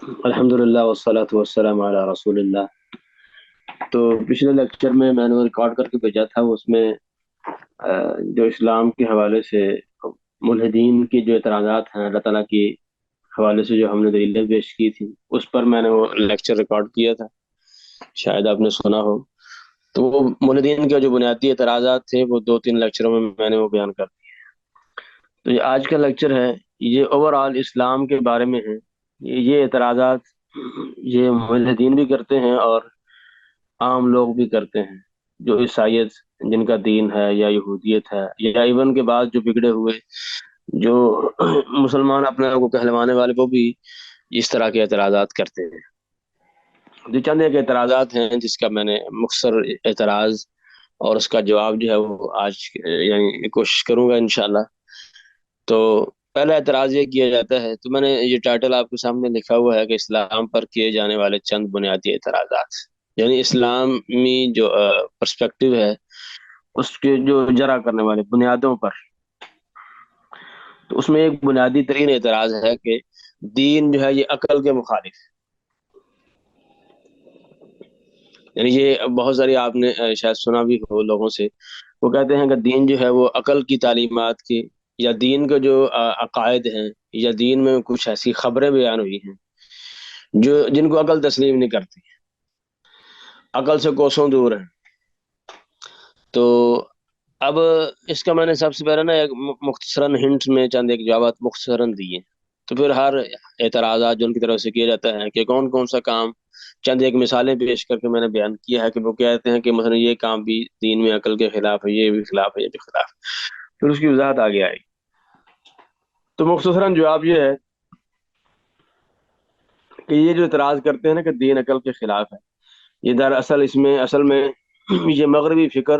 الحمدللہ والصلاة والسلام علی رسول اللہ۔ تو پچھلے لیکچر میں نے وہ ریکارڈ کر کے بھیجا تھا، اس میں جو اسلام کے حوالے سے ملحدین کی جو اعتراضات ہیں اللہ تعالیٰ کی حوالے سے جو ہم نے دلیلیں پیش کی تھی، اس پر میں نے وہ لیکچر ریکارڈ کیا تھا، شاید آپ نے سنا ہو۔ تو وہ ملحدین کے جو بنیادی اعتراضات تھے وہ دو تین لیکچروں میں نے وہ بیان کر دی۔ تو یہ آج کا لیکچر ہے، یہ اوور آل اسلام کے بارے میں ہے۔ یہ اعتراضات یہ ملحدین بھی کرتے ہیں اور عام لوگ بھی کرتے ہیں، جو عیسائیت جن کا دین ہے یا یہودیت ہے، یا ایون کے بعد جو بگڑے ہوئے جو مسلمان اپنے آپ کو کہلوانے والے، وہ بھی اس طرح کے اعتراضات کرتے ہیں۔ جو چند ایک اعتراضات ہیں جس کا میں نے مختصر اعتراض اور اس کا جواب جو ہے وہ آج یعنی کوشش کروں گا انشاءاللہ۔ تو پہلا اعتراض یہ کیا جاتا ہے، تو میں نے یہ ٹائٹل آپ کے سامنے لکھا ہوا ہے کہ اسلام پر کیے جانے والے چند بنیادی اعتراضات، یعنی اسلامی جو پرسپیکٹو ہے اس کے جو جرا کرنے والے بنیادوں پر۔ تو اس میں ایک بنیادی ترین اعتراض ہے کہ دین جو ہے یہ عقل کے مخالف ہے۔ یعنی یہ بہت ساری آپ نے شاید سنا بھی ہو لوگوں سے، وہ کہتے ہیں کہ دین جو ہے وہ عقل کی تعلیمات کی، یا دین کے جو عقائد ہیں، یا دین میں کچھ ایسی خبریں بیان ہوئی ہیں جو جن کو عقل تسلیم نہیں کرتی، عقل سے کوسوں دور ہے۔ تو اب اس کا میں نے سب سے پہلے نا ایک مختصراً ہنٹ میں چند ایک جوابات مختصراً دیے، تو پھر ہر اعتراضات جو ان کی طرف سے کیا جاتا ہے کہ کون کون سا کام، چند ایک مثالیں پیش کر کے میں نے بیان کیا ہے کہ وہ کہتے ہیں کہ مثلا یہ کام بھی دین میں عقل کے خلاف ہے، یہ بھی خلاف ہے، یہ بھی خلاف ہے، پھر اس کی وضاحت آگے آئی۔ تو مختصراً جواب یہ ہے کہ یہ جو اعتراض کرتے ہیں نا کہ دین عقل کے خلاف ہے، یہ دراصل اس میں اصل میں یہ مغربی فکر،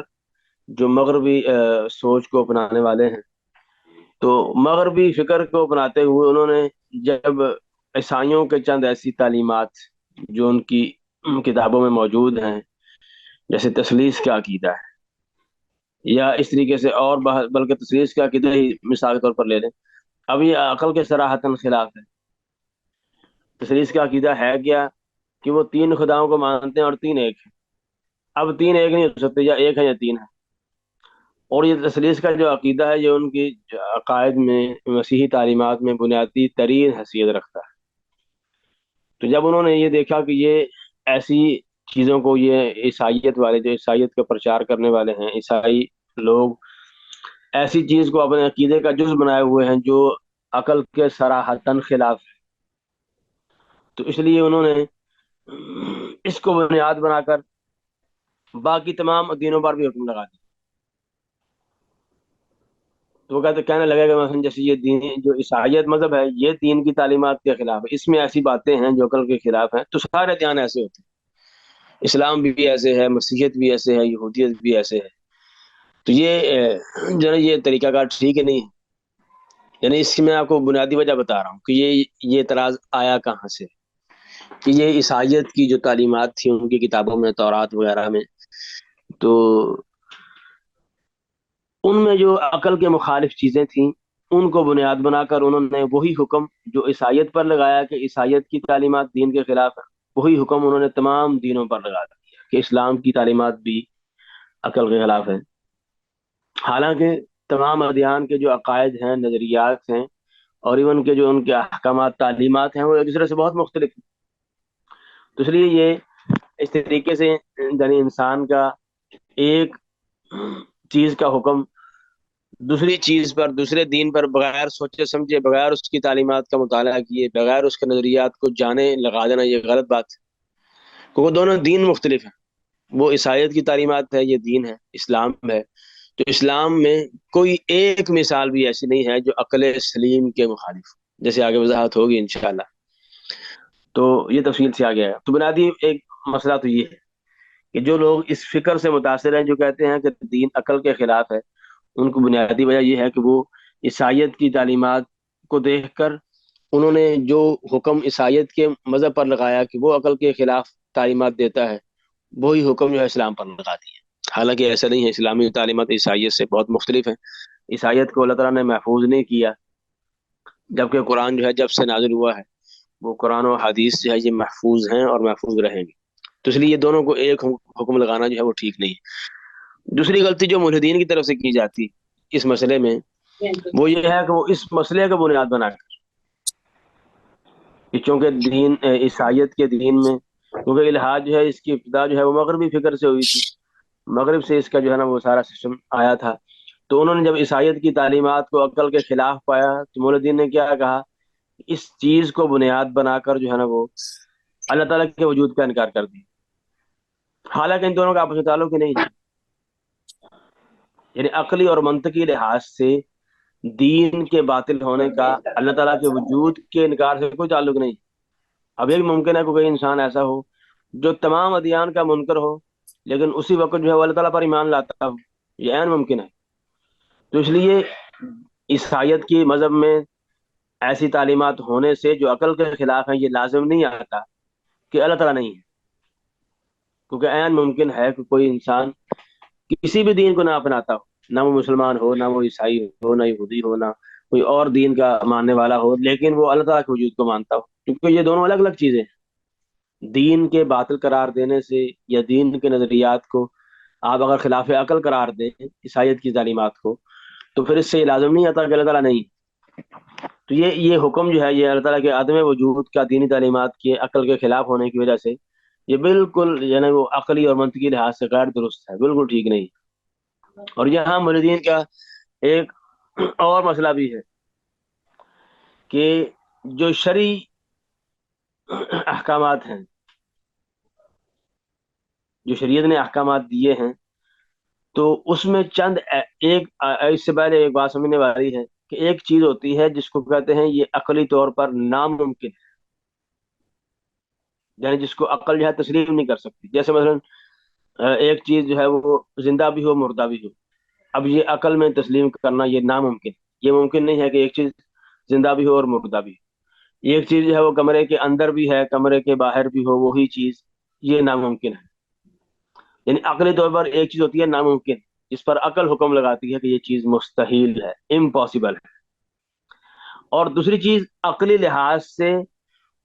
جو مغربی سوچ کو اپنانے والے ہیں، تو مغربی فکر کو اپناتے ہوئے انہوں نے جب عیسائیوں کے چند ایسی تعلیمات جو ان کی کتابوں میں موجود ہیں، جیسے تثلیث کا عقیدہ ہے، یا اس طریقے سے اور بلکہ تثلیث کا عقیدہ ہی مثال کے طور پر لے لیں، اب یہ عقل کے صراحتاً خلاف ہے۔ تثلیث کا عقیدہ ہے کیا کہ وہ تین خداؤں کو مانتے ہیں اور تین ایک ہیں۔ اب تین ایک نہیں ہو سکتے، یا ایک ہے یا تین ہے۔ اور یہ تثلیث کا جو عقیدہ ہے، یہ ان کی عقائد میں، مسیحی تعلیمات میں بنیادی ترین حیثیت رکھتا ہے۔ تو جب انہوں نے یہ دیکھا کہ یہ ایسی چیزوں کو، یہ عیسائیت والے جو عیسائیت کا پرچار کرنے والے ہیں، عیسائی لوگ ایسی چیز کو اپنے عقیدے کا جز بنائے ہوئے ہیں جو عقل کے صراحتاً خلاف ہے، تو اس لیے انہوں نے اس کو بنیاد بنا کر باقی تمام دینوں پر بھی حکم لگا دیا۔ تو وہ کہنے لگے کہ مثلا جیسے یہ دین جو عیسائیت مذہب ہے، یہ دین کی تعلیمات کے خلاف ہے، اس میں ایسی باتیں ہیں جو عقل کے خلاف ہیں، تو سارے دیان ایسے ہوتے ہیں، اسلام بھی ایسے ہے، مسیحیت بھی ایسے ہے، یہودیت بھی ایسے ہے۔ تو یہ جو ہے یہ طریقہ کار ٹھیک ہے نہیں ہے۔ یعنی اس کی میں آپ کو بنیادی وجہ بتا رہا ہوں کہ یہ اعتراض آیا کہاں سے، کہ یہ عیسائیت کی جو تعلیمات تھی ان کی کتابوں میں، تورات وغیرہ میں، تو ان میں جو عقل کے مخالف چیزیں تھیں ان کو بنیاد بنا کر انہوں نے وہی حکم جو عیسائیت پر لگایا کہ عیسائیت کی تعلیمات دین کے خلاف ہے، وہی حکم انہوں نے تمام دینوں پر لگا دیا کہ اسلام کی تعلیمات بھی عقل کے خلاف ہیں۔ حالانکہ تمام ادیان کے جو عقائد ہیں، نظریات ہیں، اور ایون کے جو ان کے احکامات، تعلیمات ہیں، وہ ایک دوسرے سے بہت مختلف ہیں۔ تو اس لیے یہ اس طریقے سے یعنی انسان کا ایک چیز کا حکم دوسری چیز پر، دوسرے دین پر بغیر سوچے سمجھے، بغیر اس کی تعلیمات کا مطالعہ کیے، بغیر اس کے نظریات کو جانے لگا دینا، یہ غلط بات ہے، کیونکہ دونوں دین مختلف ہیں۔ وہ عیسائیت کی تعلیمات ہے، یہ دین ہے، اسلام ہے۔ تو اسلام میں کوئی ایک مثال بھی ایسی نہیں ہے جو عقل سلیم کے مخالف ہو، جیسے آگے وضاحت ہوگی انشاءاللہ۔ تو یہ تفصیل سے آگے ہے۔ تو بنیادی ایک مسئلہ تو یہ ہے کہ جو لوگ اس فکر سے متاثر ہیں، جو کہتے ہیں کہ دین عقل کے خلاف ہے، ان کو بنیادی وجہ یہ ہے کہ وہ عیسائیت کی تعلیمات کو دیکھ کر انہوں نے جو حکم عیسائیت کے مذہب پر لگایا کہ وہ عقل کے خلاف تعلیمات دیتا ہے، وہی حکم جو ہے اسلام پر لگا دیا۔ حالانکہ ایسا نہیں ہے، اسلامی تعلیمات عیسائیت سے بہت مختلف ہیں۔ عیسائیت کو اللہ تعالیٰ نے محفوظ نہیں کیا، جبکہ قرآن جو ہے جب سے نازل ہوا ہے وہ قرآن و حدیث جو ہے یہ محفوظ ہیں اور محفوظ رہیں گے. تو اس لیے یہ دونوں کو ایک حکم لگانا جو ہے وہ ٹھیک نہیں ہے. دوسری غلطی جو ملحدین کی طرف سے کی جاتی اس مسئلے میں وہ یہ ہے کہ وہ اس مسئلے کا بنیاد بنا کر کہ چونکہ دین عیسائیت کے دین میں کیونکہ الحاد جو ہے اس کی ابتدا جو ہے وہ مغربی فکر سے ہوئی تھی، مغرب سے اس کا جو ہے نا وہ سارا سسٹم آیا تھا. تو انہوں نے جب عیسائیت کی تعلیمات کو عقل کے خلاف پایا تو مولدین نے کیا کہا، اس چیز کو بنیاد بنا کر جو ہے نا وہ اللہ تعالیٰ کے وجود کا انکار کر دیا، حالانکہ ان دونوں کا آپس میں تعلق ہی نہیں ہے. یعنی عقلی اور منطقی لحاظ سے دین کے باطل ہونے کا اللہ تعالیٰ کے وجود کے انکار سے کوئی تعلق نہیں. اب یہ بھی ممکن ہے کہ کوئی انسان ایسا ہو جو تمام ادیان کا منکر ہو لیکن اسی وقت جو ہے وہ اللہ تعالیٰ پر ایمان لاتا ہو، یہ عین ممکن ہے. تو اس لیے عیسائیت کی مذہب میں ایسی تعلیمات ہونے سے جو عقل کے خلاف ہیں یہ لازم نہیں آتا کہ اللہ تعالیٰ نہیں ہے، کیونکہ عین ممکن ہے کہ کوئی انسان کسی بھی دین کو نہ اپناتا ہو، نہ وہ مسلمان ہو، نہ وہ عیسائی ہو، نہ یہودی ہو، نہ کوئی اور دین کا ماننے والا ہو، لیکن وہ اللہ تعالیٰ کے وجود کو مانتا ہو، کیونکہ یہ دونوں الگ الگ چیزیں ہیں. دین کے باطل قرار دینے سے یا دین کے نظریات کو آپ اگر خلاف عقل قرار دیں عیسائیت کی تعلیمات کو تو پھر اس سے یہ لازم نہیں آتا کہ اللہ تعالیٰ نہیں. تو یہ حکم جو ہے یہ اللہ تعالیٰ کے عدم وجود کا دینی تعلیمات کے عقل کے خلاف ہونے کی وجہ سے یہ بالکل یعنی وہ عقلی اور منطقی لحاظ سے غیر درست ہے، بالکل ٹھیک نہیں. اور یہاں مولدین کا ایک اور مسئلہ بھی ہے کہ جو شرعی احکامات ہیں، جو شریعت نے احکامات دیے ہیں، تو اس میں چند ایک اس سے پہلے ایک بات سمجھنے والی ہے کہ ایک چیز ہوتی ہے جس کو کہتے ہیں یہ عقلی طور پر ناممکن ہے، یعنی جس کو عقل جو ہے تسلیم نہیں کر سکتی. جیسے مثلا ایک چیز جو ہے وہ زندہ بھی ہو مردہ بھی ہو، اب یہ عقل میں تسلیم کرنا یہ ناممکن ہے. یہ ممکن نہیں ہے کہ ایک چیز زندہ بھی ہو اور مردہ بھی ہو. ایک چیز جو ہے وہ کمرے کے اندر بھی ہے کمرے کے باہر بھی ہو، وہی چیز یہ ناممکن ہے. یعنی عقلی طور پر ایک چیز ہوتی ہے ناممکن جس پر عقل حکم لگاتی ہے کہ یہ چیز مستحیل ہے، امپاسبل ہے. اور دوسری چیز عقلی لحاظ سے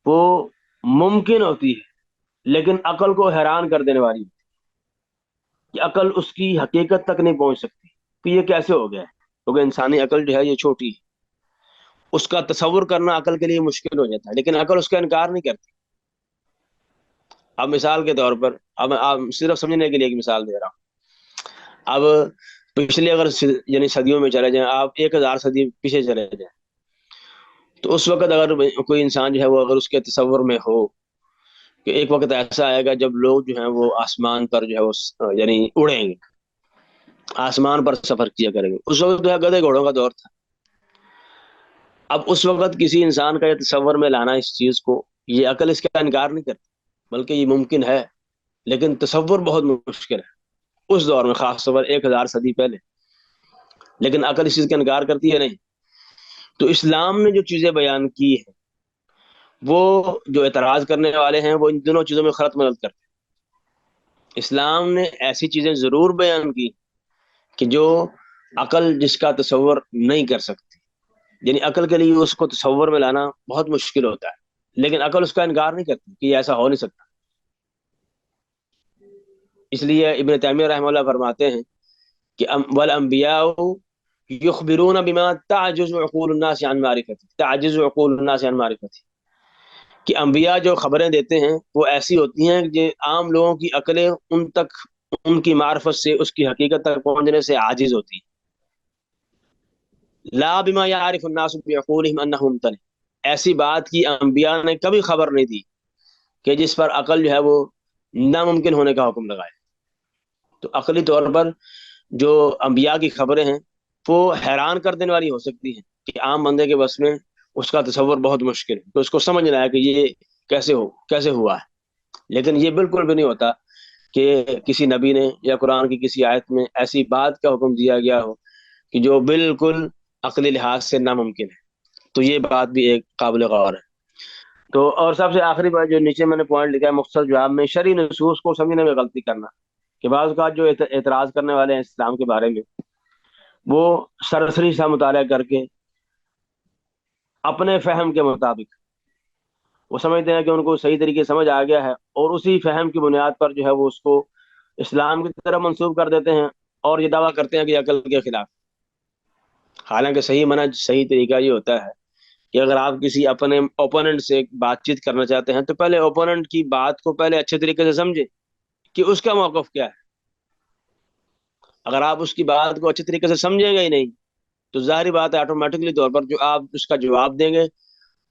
وہ ممکن ہوتی ہے لیکن عقل کو حیران کر دینے والی ہوتی ہے کہ عقل اس کی حقیقت تک نہیں پہنچ سکتی کہ یہ کیسے ہو گیا ہے، کیونکہ انسانی عقل جو ہے یہ چھوٹی ہے، اس کا تصور کرنا عقل کے لیے مشکل ہو جاتا ہے، لیکن عقل اس کا انکار نہیں کرتی. اب مثال کے طور پر اب آپ صرف سمجھنے کے لیے ایک مثال دے رہا ہوں. اب پچھلے اگر یعنی صدیوں میں چلے جائیں، آپ 1000 صدی پیچھے چلے جائیں، تو اس وقت اگر کوئی انسان جو ہے وہ اگر اس کے تصور میں ہو کہ ایک وقت ایسا آئے گا جب لوگ جو ہیں وہ آسمان پر جو ہے وہ یعنی اڑیں گے، آسمان پر سفر کیا کریں گے. اس وقت جو ہے گدھے گھوڑوں کا دور تھا. اب اس وقت کسی انسان کا یہ تصور میں لانا اس چیز کو، یہ عقل اس کا انکار نہیں کرتی بلکہ یہ ممکن ہے، لیکن تصور بہت مشکل ہے اس دور میں، خاص طور پر 1000 صدی پہلے. لیکن عقل اس چیز کا انکار کرتی ہے نہیں. تو اسلام نے جو چیزیں بیان کی ہیں وہ جو اعتراض کرنے والے ہیں وہ ان دونوں چیزوں میں خلط ملط کرتے ہیں. اسلام نے ایسی چیزیں ضرور بیان کی کہ جو عقل جس کا تصور نہیں کر سکتی، یعنی عقل کے لیے اس کو تصور میں لانا بہت مشکل ہوتا ہے، لیکن عقل اس کا انکار نہیں کرتی کہ یہ ایسا ہو نہیں سکتا. اس لیے ابن تیمیہ رحمہ اللہ فرماتے ہیں کہ والانبیاء یخبرون بما تعجز عقول الناس عن معرفته، تعجز عقول الناس عن معرفته، کہ انبیاء جو خبریں دیتے ہیں وہ ایسی ہوتی ہیں کہ عام لوگوں کی عقلیں ان تک ان کی معرفت سے اس کی حقیقت تک پہنچنے سے عاجز ہوتی ہیں. لا بما يعرف الناس بعقولهم انه ممتنع، ایسی بات کی انبیاء نے کبھی خبر نہیں دی کہ جس پر عقل جو ہے وہ ناممکن ہونے کا حکم لگائے. تو عقلی طور پر جو انبیاء کی خبریں ہیں وہ حیران کر دینے والی ہو سکتی ہیں کہ عام بندے کے بس میں اس کا تصور بہت مشکل ہے، تو اس کو سمجھنا ہے کہ یہ کیسے ہوا ہے. لیکن یہ بالکل بھی نہیں ہوتا کہ کسی نبی نے یا قرآن کی کسی آیت میں ایسی بات کا حکم دیا گیا ہو کہ جو بالکل عقلی لحاظ سے ناممکن ہے. تو یہ بات بھی ایک قابل غور ہے. تو اور سب سے آخری بات جو نیچے میں نے پوائنٹ لکھا ہے مختصر جواب میں، شرعی نصوص کو سمجھنے میں غلطی کرنا کہ بعض اوقات جو اعتراض کرنے والے ہیں اسلام کے بارے میں وہ سرسری سا مطالعہ کر کے اپنے فہم کے مطابق وہ سمجھتے ہیں کہ ان کو صحیح طریقے سے سمجھ آ گیا ہے، اور اسی فہم کی بنیاد پر جو ہے وہ اس کو اسلام کی طرف منسوب کر دیتے ہیں، اور یہ دعویٰ کرتے ہیں کہ یہ عقل کے خلاف۔ حالانکہ صحیح منہج، صحیح طریقہ یہ ہوتا ہے کہ اگر آپ کسی اپنے اوپوننٹ سے بات چیت کرنا چاہتے ہیں تو پہلے اوپوننٹ کی بات کو پہلے اچھے طریقے سے سمجھیں کہ اس کا موقف کیا ہے۔ اگر آپ اس کی بات کو اچھے طریقے سے سمجھیں گے ہی نہیں تو ظاہری بات ہے آٹومیٹکلی طور پر جو آپ اس کا جواب دیں گے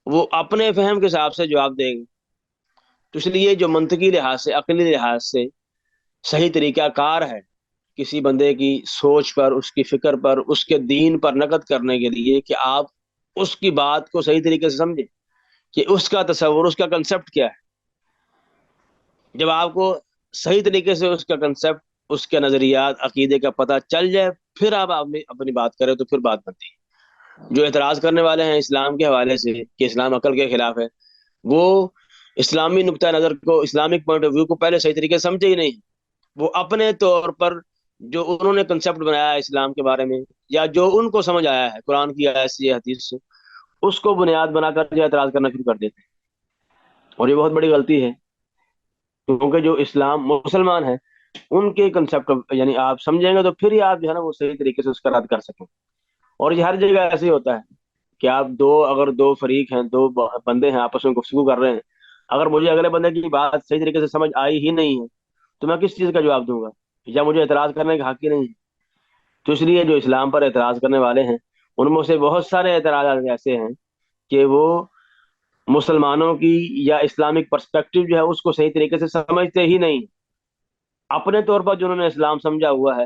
وہ اپنے فہم کے حساب سے جواب دیں گے۔ تو اس لیے جو منطقی لحاظ سے، عقلی لحاظ سے صحیح طریقہ کار ہے کسی بندے کی سوچ پر، اس کی فکر پر، اس کے دین پر نقد کرنے کے لیے، کہ آپ اس کی بات کو صحیح طریقے سے سمجھیں کہ اس کا تصور، اس کا کنسپٹ کیا ہے۔ جب آپ کو صحیح طریقے سے اس کا کنسپٹ، اس کے نظریات، عقیدے کا پتہ چل جائے، پھر آپ اپنی بات کریں تو پھر بات بنتی ہے۔ جو اعتراض کرنے والے ہیں اسلام کے حوالے سے کہ اسلام عقل کے خلاف ہے، وہ اسلامی نقطہ نظر کو، اسلامک پوائنٹ آف ویو کو پہلے صحیح طریقے سے سمجھے ہی نہیں۔ وہ اپنے طور پر جو انہوں نے کنسپٹ بنایا ہے اسلام کے بارے میں، یا جو ان کو سمجھ آیا ہے قرآن کی آیت سے یا حدیث سے، اس کو بنیاد بنا کر جو اعتراض کرنا شروع کر دیتے ہیں، اور یہ بہت بڑی غلطی ہے، کیونکہ جو اسلام مسلمان ہیں ان کے کنسپٹ یعنی آپ سمجھیں گے تو پھر ہی آپ جو ہے نا وہ صحیح طریقے سے اس کا رد کر سکیں۔ اور یہ ہر جگہ ایسے ہی ہوتا ہے کہ آپ اگر دو فریق ہیں، دو بندے ہیں آپس میں گفتگو کر رہے ہیں، اگر مجھے اگلے بندے کی بات صحیح طریقے سے سمجھ آئی ہی نہیں ہے تو میں کس چیز کا جواب دوں گا، یا مجھے اعتراض کرنے کا حق ہی نہیں ہے۔ تو اس لیے جو اسلام پر اعتراض کرنے والے ہیں ان میں سے بہت سارے اعتراضات ایسے ہیں کہ وہ مسلمانوں کی یا اسلامک پرسپیکٹو جو ہے اس کو صحیح طریقے سے سمجھتے ہی نہیں۔ اپنے طور پر جو انہوں نے اسلام سمجھا ہوا ہے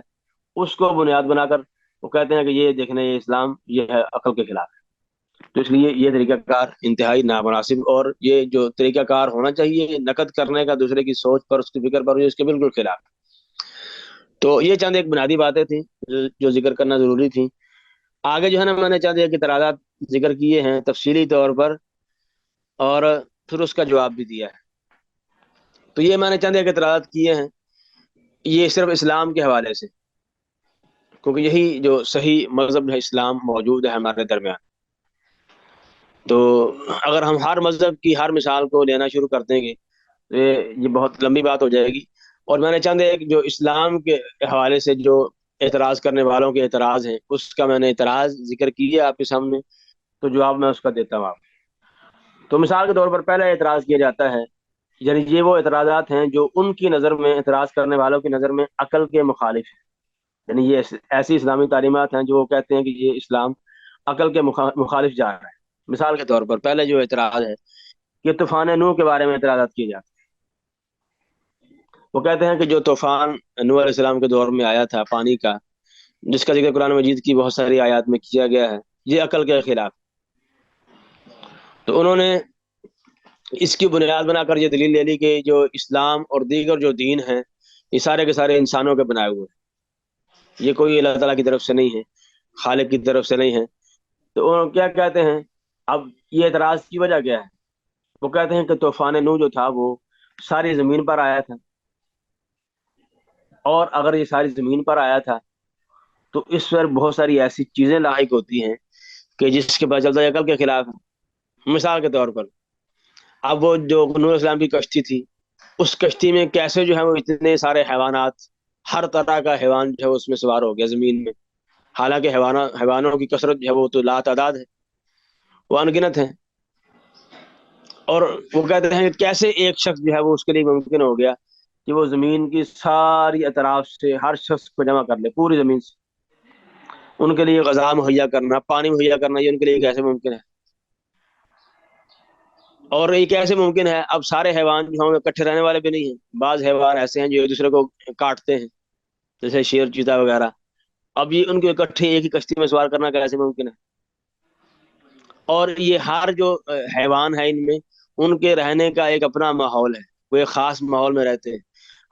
اس کو بنیاد بنا کر وہ کہتے ہیں کہ یہ دیکھنے یہ اسلام یہ ہے عقل کے خلاف ہے۔ تو اس لیے یہ طریقہ کار انتہائی نامناسب، اور یہ جو طریقہ کار ہونا چاہیے نقد کرنے کا دوسرے کی سوچ پر، اس کی فکر پر، یہ اس کے بالکل خلاف ہے۔ تو یہ چند ایک بنیادی باتیں تھیں جو ذکر کرنا ضروری تھی۔ آگے جو ہے نا میں نے چند ایک اعتراضات ذکر کیے ہیں تفصیلی طور پر، اور پھر اس کا جواب بھی دیا ہے۔ تو یہ میں نے چند ایک اعتراضات کیے ہیں، یہ صرف اسلام کے حوالے سے، کیونکہ یہی جو صحیح مذہب ہے اسلام موجود ہے ہمارے درمیان۔ تو اگر ہم ہر مذہب کی ہر مثال کو لینا شروع کر دیں گے تو یہ بہت لمبی بات ہو جائے گی۔ اور میں نے چند ایک جو اسلام کے حوالے سے جو اعتراض کرنے والوں کے اعتراض ہیں اس کا میں نے اعتراض ذکر کیا آپ کے سامنے، تو جواب میں اس کا دیتا ہوں آپ۔ تو مثال کے طور پر پہلا اعتراض کیا جاتا ہے، یعنی یہ وہ اعتراضات ہیں جو ان کی نظر میں، اعتراض کرنے والوں کی نظر میں عقل کے مخالف ہیں، یعنی یہ ایسی اسلامی تعلیمات ہیں جو وہ کہتے ہیں کہ یہ اسلام عقل کے مخالف جا رہا ہے۔ مثال کے طور پر پہلے جو اعتراض ہے کہ طوفان نوح کے بارے میں اعتراضات کیے جاتے ہیں۔ وہ کہتے ہیں کہ جو طوفان نوح علیہ السلام کے دور میں آیا تھا پانی کا، جس کا ذکر قرآن مجید کی بہت ساری آیات میں کیا گیا ہے، یہ عقل کے خلاف۔ تو انہوں نے اس کی بنیاد بنا کر یہ دلیل لے لی کہ جو اسلام اور دیگر جو دین ہیں یہ سارے کے سارے انسانوں کے بنائے ہوئے ہیں، یہ کوئی اللہ تعالیٰ کی طرف سے نہیں ہے، خالق کی طرف سے نہیں ہے۔ تو وہ کیا کہتے ہیں، اب یہ اعتراض کی وجہ کیا ہے؟ وہ کہتے ہیں کہ طوفان نوح جو تھا وہ ساری زمین پر آیا تھا، اور اگر یہ ساری زمین پر آیا تھا تو اس پر بہت ساری ایسی چیزیں لاحق ہوتی ہیں کہ جس کے بعد چلتا ہے عقل کے خلاف ہے۔ مثال کے طور پر اب وہ جو نوح علیہ السلام کی کشتی تھی، اس کشتی میں کیسے جو ہے وہ اتنے سارے حیوانات، ہر طرح کا حیوان جو ہے اس میں سوار ہو گیا زمین میں، حالانکہ حیوانوں کی کثرت جو ہے وہ تو لا تعداد ہے، وہ انگنت ہے۔ اور وہ کہتے ہیں کہ کیسے ایک شخص جو ہے وہ اس کے لیے ممکن ہو گیا کہ وہ زمین کی ساری اطراف سے ہر شخص کو جمع کر لے، پوری زمین سے ان کے لیے غذا مہیا کرنا، پانی مہیا کرنا، یہ ان کے لیے کیسے ممکن ہے؟ اور یہ کیسے ممکن ہے؟ اب سارے حیوان جو ہیں اکٹھے رہنے والے بھی نہیں ہیں، بعض حیوان ایسے ہیں جو ایک دوسرے کو کاٹتے ہیں، جیسے شیر، چیتا وغیرہ۔ اب یہ ان کو اکٹھے ایک ہی کشتی میں سوار کرنا کیسے ممکن ہے؟ اور یہ ہر جو حیوان ہے ان میں، ان کے رہنے کا ایک اپنا ماحول ہے، وہ ایک خاص ماحول میں رہتے ہیں۔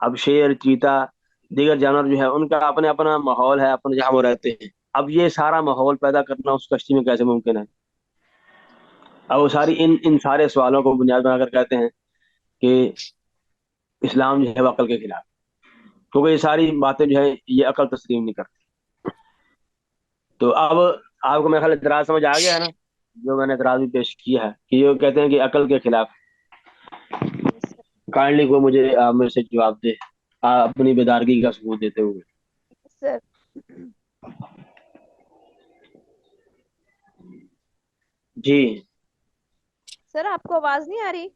اب شیر، چیتا، دیگر جانور جو ہے ان کا اپنے اپنا ماحول ہے، اپنے جہاں وہ رہتے ہیں۔ اب یہ سارا ماحول پیدا کرنا اس کشتی میں کیسے ممکن ہے؟ اب وہ ساری ان سارے سوالوں کو بنیاد بنا کر کہتے ہیں کہ اسلام جو ہے وہ عقل کے خلاف، کیونکہ یہ ساری باتیں جو ہے یہ عقل تسلیم نہیں کرتی۔ تو اب آپ کو میرا خیال اعتراض سمجھ آ گیا ہے نا، جو میں نے اعتراض بھی پیش کیا ہے کہ یہ کہتے ہیں کہ عقل کے خلاف ہے۔ کائنڈلی کو مجھے میرے سے جواب دے اپنی بیدارگی کا ثبوت دیتے ہوئے. سر جی سر آپ کو آواز نہیں آ رہی؟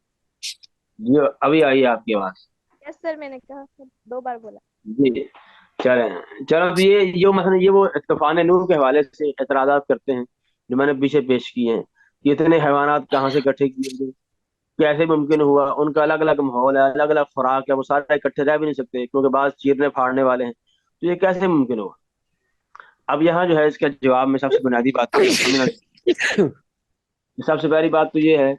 جی ابھی آئی ہے آپ کی آواز. یس سر، میں نے کہا سر، 2 بار بولا. جی چلیں. چلو تو یہ جو مثلا یہ وہ طوفان نوح کے حوالے سے اعتراضات کرتے ہیں جو میں نے پیچھے پیش کیے ہیں کہ اتنے حیوانات کہاں سے اکٹھے کیے گئے، کیسے ممکن ہوا، ان کا الگ الگ ماحول ہے، الگ الگ خوراک ہے، وہ سارے اکٹھے رہ بھی نہیں سکتے کیونکہ بعض چیرنے پھاڑنے والے ہیں، تو یہ کیسے ممکن ہوا. اب یہاں جو ہے اس کا جواب میں سب سے بنیادی بات سب سے پہلی بات تو یہ ہے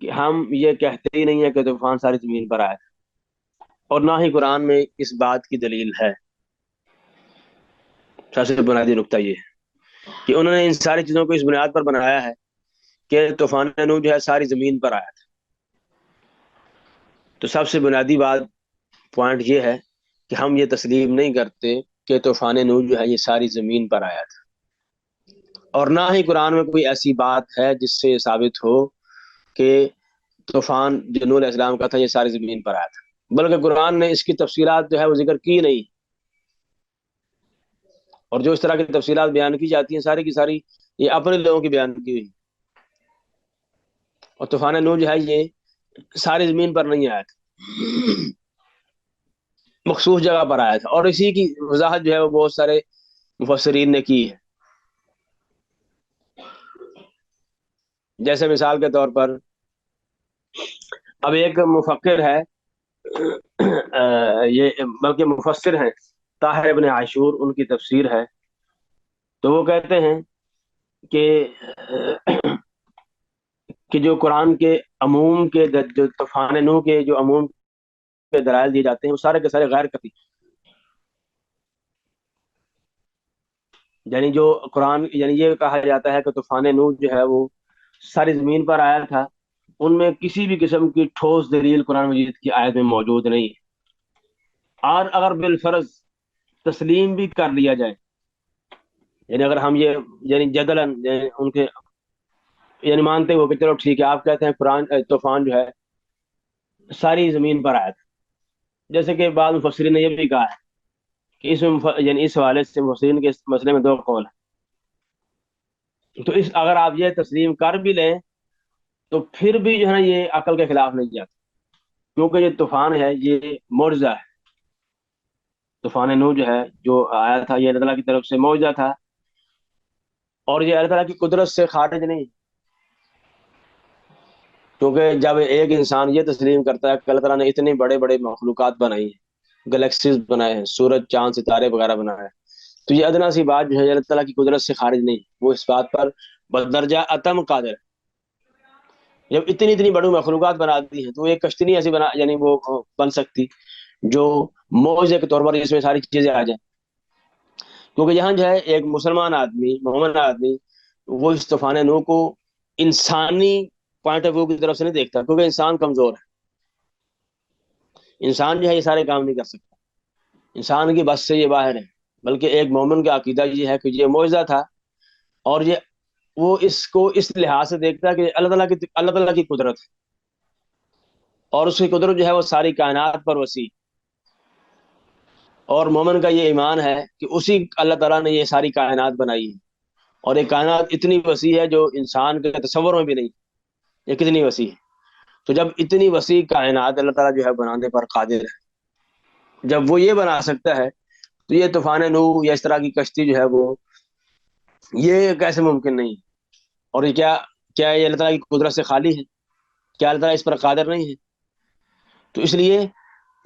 کہ ہم یہ کہتے ہی نہیں ہے کہ طوفان ساری زمین پر آیا تھا، اور نہ ہی قرآن میں اس بات کی دلیل ہے. سب سے بنیادی نقطہ یہ ہے کہ انہوں نے ان ساری چیزوں کو اس بنیاد پر بنایا ہے کہ طوفان نوح جو ہے ساری زمین پر آیا تھا. تو سب سے بنیادی بات پوائنٹ یہ ہے کہ ہم یہ تسلیم نہیں کرتے کہ طوفان نوح جو ہے یہ ساری زمین پر آیا تھا، اور نہ ہی قرآن میں کوئی ایسی بات ہے جس سے یہ ثابت ہو کہ طوفان جو نوح علیہ السلام کا تھا یہ ساری زمین پر آیا تھا. بلکہ قرآن نے اس کی تفصیلات جو ہے وہ ذکر کی نہیں، اور جو اس طرح کی تفصیلات بیان کی جاتی ہیں ساری کی ساری یہ اپنے لوگوں کی بیان کی ہوئی. اور طوفان نوح جو ہے یہ ساری زمین پر نہیں آیا تھا، مخصوص جگہ پر آیا تھا، اور اسی کی وضاحت جو ہے وہ بہت سارے مفسرین نے کی ہے. جیسے مثال کے طور پر اب ایک مفکر ہے یہ بلکہ مفسر ہیں طاہر ابن عاشور، ان کی تفسیر ہے. تو وہ کہتے ہیں کہ جو قرآن کے عموم کے جو طوفان نوح کے جو عموم کے دلائل دیے جاتے ہیں وہ سارے کے سارے غیر قطعی، یعنی جو قرآن یعنی یہ کہا جاتا ہے کہ طوفان نوح جو ہے وہ ساری زمین پر آیا تھا، ان میں کسی بھی قسم کی ٹھوس دلیل قرآن مجید کی آیت میں موجود نہیں ہے. اور اگر بالفرض تسلیم بھی کر لیا جائے، یعنی اگر ہم یہ یعنی جدلاً یعنی ان کے یعنی مانتے ہو کہ چلو ٹھیک ہے آپ کہتے ہیں قرآن طوفان جو ہے ساری زمین پر آیا تھا، جیسے کہ بعض مفسرین نے یہ بھی کہا ہے کہ اس میں یعنی اس حوالے سے مفسرین کے اس مسئلے میں 2 قول ہیں. تو اس اگر آپ یہ تسلیم کر بھی لیں تو پھر بھی جو ہے نا یہ عقل کے خلاف نہیں جاتا، کیونکہ یہ طوفان ہے یہ معجزہ ہے. طوفان نوح جو ہے جو آیا تھا یہ اللہ تعالیٰ کی طرف سے معجزہ تھا، اور یہ اللہ تعالیٰ کی قدرت سے خارج نہیں. کیونکہ جب ایک انسان یہ تسلیم کرتا ہے کہ اللہ تعالیٰ نے اتنے بڑے بڑے مخلوقات بنائی ہیں، گلیکسیز بنائے ہیں، سورج چاند ستارے وغیرہ بنائے ہیں، تو یہ ادنا سی بات جو ہے اللہ تعالیٰ کی قدرت سے خارج نہیں، وہ اس بات پر بدرجہ اتم قادر ہے. جب اتنی اتنی بڑی مخلوقات بنا دی ہیں تو ایک کشتی نہیں ایسی بنا یعنی وہ بن سکتی جو معجزے کے طور پر اس میں ساری چیزیں آ جائیں. کیونکہ یہاں جو ہے ایک مسلمان آدمی مومن آدمی وہ اس طوفان نوح کو انسانی پوائنٹ آف ویو کی طرف سے نہیں دیکھتا، کیونکہ انسان کمزور ہے، انسان جو ہے یہ سارے کام نہیں کر سکتا، انسان کی بس سے یہ باہر ہے. بلکہ ایک مومن کا عقیدہ یہ ہے کہ یہ معجزہ تھا، اور یہ وہ اس کو اس لحاظ سے دیکھتا ہے کہ اللہ تعالیٰ کی قدرت ہے، اور اس کی قدرت جو ہے وہ ساری کائنات پر وسیع. اور مومن کا یہ ایمان ہے کہ اسی اللہ تعالیٰ نے یہ ساری کائنات بنائی ہے، اور یہ کائنات اتنی وسیع ہے جو انسان کے تصور میں بھی نہیں، یہ کتنی وسیع ہے. تو جب اتنی وسیع کائنات اللہ تعالیٰ جو ہے بنانے پر قادر ہے، جب وہ یہ بنا سکتا ہے تو یہ طوفان نوح یا اس طرح کی کشتی جو ہے وہ یہ کیسے ممکن نہیں. اور یہ کیا یہ اللہ تعالیٰ کی قدرت سے خالی ہے؟ کیا اللہ تعالیٰ اس پر قادر نہیں ہے؟ تو اس لیے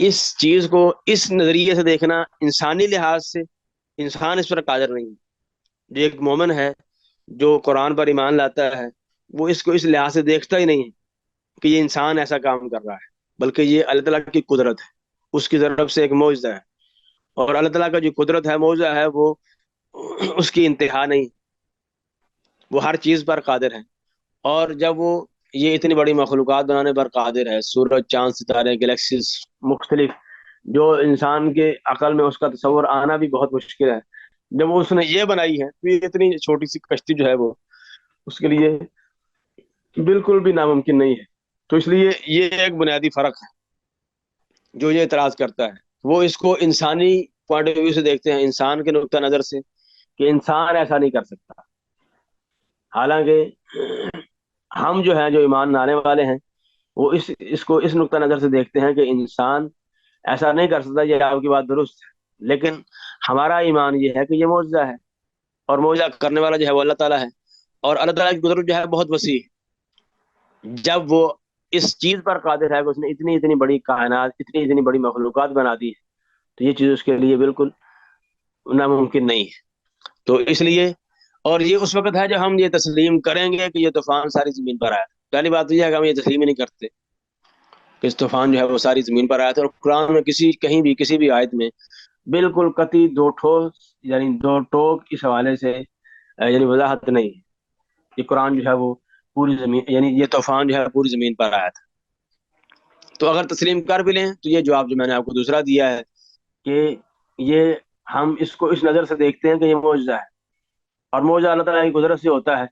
اس چیز کو اس نظریے سے دیکھنا انسانی لحاظ سے انسان اس پر قادر نہیں ہے. جو ایک مومن ہے جو قرآن پر ایمان لاتا ہے وہ اس کو اس لحاظ سے دیکھتا ہی نہیں ہے کہ یہ انسان ایسا کام کر رہا ہے، بلکہ یہ اللہ تعالیٰ کی قدرت ہے، اس کی طرف سے ایک معجزہ ہے. اور اللہ تعالیٰ کا جو قدرت ہے معجزہ ہے وہ اس کی انتہا نہیں، وہ ہر چیز پر قادر ہے. اور جب وہ یہ اتنی بڑی مخلوقات بنانے پر قادر ہے، سورج چاند ستارے گلیکسیز مختلف، جو انسان کے عقل میں اس کا تصور آنا بھی بہت مشکل ہے، جب اس نے یہ بنائی ہے تو یہ اتنی چھوٹی سی کشتی جو ہے وہ اس کے لیے بالکل بھی ناممکن نہیں ہے. تو اس لیے یہ ایک بنیادی فرق ہے جو یہ اعتراض کرتا ہے وہ اس کو انسانی پوائنٹ آف ویو سے دیکھتے ہیں، انسان کے نقطہ نظر سے، کہ انسان ایسا نہیں کر سکتا۔ حالانکہ ہم جو ہیں، جو ایمان لانے والے ہیں، وہ اس کو اس نقطہ نظر سے دیکھتے ہیں کہ انسان ایسا نہیں کر سکتا۔ یہ آپ کی بات درست ہے، لیکن ہمارا ایمان یہ ہے کہ یہ معجزہ ہے، اور معجزہ کرنے والا جو ہے وہ اللہ تعالیٰ ہے، اور اللہ تعالیٰ کی قدرت جو ہے بہت وسیع ہے۔ جب وہ اس چیز پر قادر ہے کہ اس نے اتنی اتنی بڑی کائنات، اتنی اتنی بڑی مخلوقات بنا دی ہے، تو یہ چیز اس کے لیے بالکل ناممکن نہیں ہے۔ تو اس لیے، اور یہ اس وقت ہے جب ہم یہ تسلیم کریں گے کہ یہ طوفان ساری زمین پر آیا تھا۔ پہلی بات تو یہ ہے کہ ہم یہ تسلیم ہی نہیں کرتے کہ اس طوفان جو ہے وہ ساری زمین پر آیا تھا، اور قرآن میں کہیں بھی کسی بھی آیت میں بالکل قطعی دو ٹھوس، یعنی دو ٹوک اس حوالے سے یعنی وضاحت نہیں ہے۔ یہ قرآن جو ہے وہ پوری زمین، یعنی یہ طوفان جو ہے پوری زمین پر آیا تھا۔ تو اگر تسلیم کر بھی لیں تو یہ جواب جو میں نے آپ کو دوسرا دیا ہے کہ یہ ہم اس کو اس نظر سے دیکھتے ہیں کہ یہ معجزہ ہے، اور معجزہ اللہ تعالیٰ کی قدرت سے ہوتا ہے،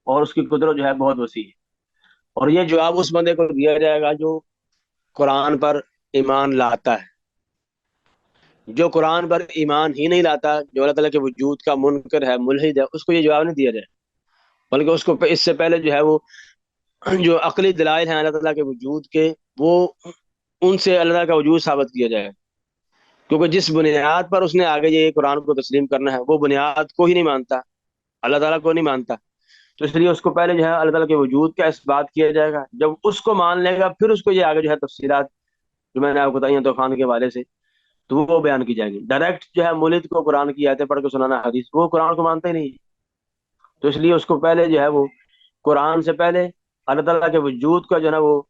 اور اس کی قدرت جو ہے بہت وسیع ہے۔ اور یہ جواب اس بندے کو دیا جائے گا جو قرآن پر ایمان لاتا ہے۔ جو قرآن پر ایمان ہی نہیں لاتا، جو اللہ تعالیٰ کے وجود کا منکر ہے، ملحد ہے، اس کو یہ جواب نہیں دیا جائے، بلکہ اس کو اس سے پہلے جو ہے وہ جو عقلی دلائل ہیں اللہ تعالیٰ کے وجود کے، وہ ان سے اللہ تعالیٰ کا وجود ثابت کیا جائے، کیونکہ جس بنیاد پر اس نے آگے یہ قرآن کو تسلیم کرنا ہے وہ بنیاد کو ہی نہیں مانتا، اللہ تعالیٰ کو نہیں مانتا۔ تو اس لیے اس کو پہلے جو ہے اللہ تعالیٰ کے وجود کا اس بات کیا جائے گا۔ جب اس کو مان لے گا پھر اس کو یہ آگے جو ہے تفصیلات جو میں نے آپ کو بتائی ہیں طوفان کے حوالے سے، تو وہ بیان کی جائے گی۔ ڈائریکٹ جو ہے مولد کو قرآن کی آیتیں پڑھ کے سنانا، حدیث، وہ قرآن کو مانتا ہی نہیں، تو اس لیے اس کو پہلے جو ہے وہ قرآن سے پہلے اللہ تعالیٰ کے وجود کا جو ہے نا وہ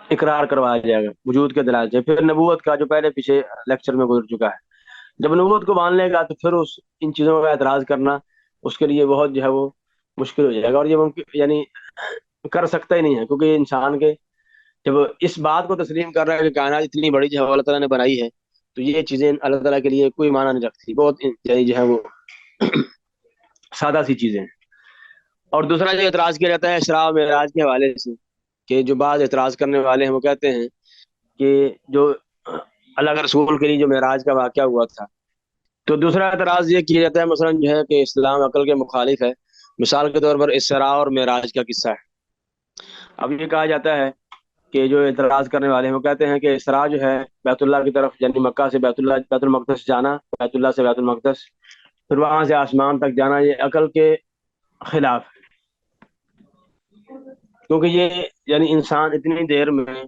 اقرار کروایا جائے گا، وجود کے دلائل سے، پھر نبوت کا جو پہلے پیچھے لیکچر میں گزر چکا ہے۔ جب نبوت کو مان لے گا تو پھر ان چیزوں کا اعتراض کرنا اس کے لیے بہت جو ہے وہ مشکل ہو جائے گا، اور یہ ممکن یعنی کر سکتا ہی نہیں ہے، کیونکہ انسان کے جب اس بات کو تسلیم کر رہا ہے کہ کائنات اتنی بڑی جو ہے اللہ تعالیٰ نے بنائی ہے، تو یہ چیزیں اللہ تعالیٰ کے لیے کوئی معنی نہیں رکھتی، بہت یعنی جو ہے وہ سادہ سی چیزیں ہیں۔ اور دوسرا جو اعتراض کیا جاتا ہے اسراء و معراج کے حوالے سے، کہ جو بعض اعتراض کرنے والے ہیں وہ کہتے ہیں کہ جو اللہ کے رسول کے لیے جو معراج کا واقعہ ہوا تھا، تو دوسرا اعتراض یہ کیا جاتا ہے مثلا جو ہے کہ اسلام عقل کے مخالف ہے۔ مثال کے طور پر اسراء اور معراج کا قصہ ہے۔ اب یہ کہا جاتا ہے کہ جو اعتراض کرنے والے ہیں وہ کہتے ہیں کہ اسراء جو ہے بیت اللہ کی طرف، یعنی مکہ سے بیت المقدس جانا، بیت اللہ سے بیت المقدس، پھر وہاں سے آسمان تک جانا، یہ عقل کے خلاف ہے، کیونکہ یہ یعنی انسان اتنی دیر میں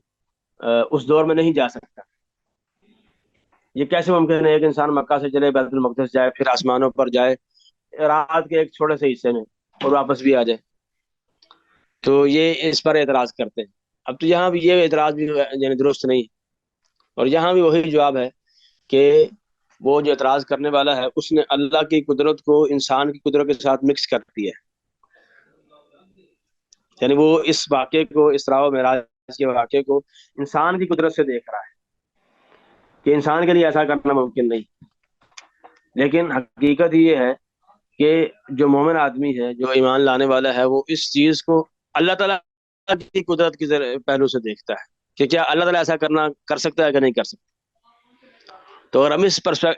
اس دور میں نہیں جا سکتا۔ یہ کیسے ممکن ہے ایک انسان مکہ سے چلے، بیت المقدس جائے، پھر آسمانوں پر جائے رات کے ایک چھوٹے سے حصے میں، اور واپس بھی آ جائے؟ تو یہ اس پر اعتراض کرتے ہیں۔ اب تو یہاں بھی یہ اعتراض بھی یعنی درست نہیں، اور یہاں بھی وہی جواب ہے کہ وہ جو اعتراض کرنے والا ہے اس نے اللہ کی قدرت کو انسان کی قدرت کے ساتھ مکس کر دیا ہے، یعنی وہ اس واقعے کو، اسراء و معراج کے واقعے کو انسان کی قدرت سے دیکھ رہا ہے کہ انسان کے لیے ایسا کرنا ممکن نہیں۔ لیکن حقیقت یہ ہے کہ جو مومن آدمی ہے، جو ایمان لانے والا ہے، وہ اس چیز کو اللہ تعالیٰ کی قدرت کی پہلو سے دیکھتا ہے کہ کیا اللہ تعالیٰ ایسا کر سکتا ہے کہ نہیں کر سکتا۔ تو اگر ہم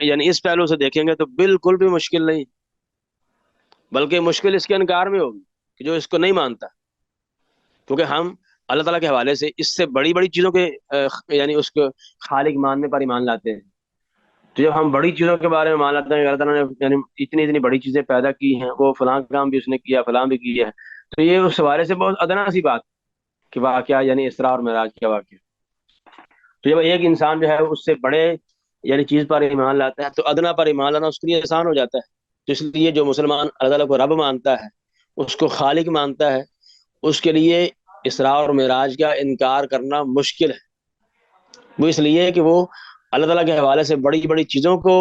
یعنی اس پہلو سے دیکھیں گے تو بالکل بھی مشکل نہیں، بلکہ مشکل اس کے انکار میں ہوگی کہ جو اس کو نہیں مانتا، کیونکہ ہم اللہ تعالیٰ کے حوالے سے اس سے بڑی بڑی چیزوں کے یعنی اس کو خالق ماننے پر ایمان لاتے ہیں۔ تو جب ہم بڑی چیزوں کے بارے میں مان لاتے ہیں کہ اللہ تعالیٰ نے یعنی اتنی اتنی بڑی چیزیں پیدا کی ہیں، وہ فلاں کام بھی اس نے کیا، فلاں بھی کیا ہے، تو یہ اس حوالے سے بہت ادنا سی بات کہ واقعہ یعنی اسراء اور معراج کا واقعہ۔ تو جب ایک انسان جو ہے اس سے بڑے یعنی چیز پر ایمان لاتا ہے تو ادنا پر ایمان لانا اس کے لیے آسان ہو جاتا ہے۔ تو اس لیے جو مسلمان اللہ تعالیٰ کو رب مانتا ہے، اس کو خالق مانتا ہے، اس کے لیے اسراء اور معراج کا انکار کرنا مشکل ہے۔ وہ اس لیے کہ وہ اللہ تعالیٰ کے حوالے سے بڑی بڑی چیزوں کو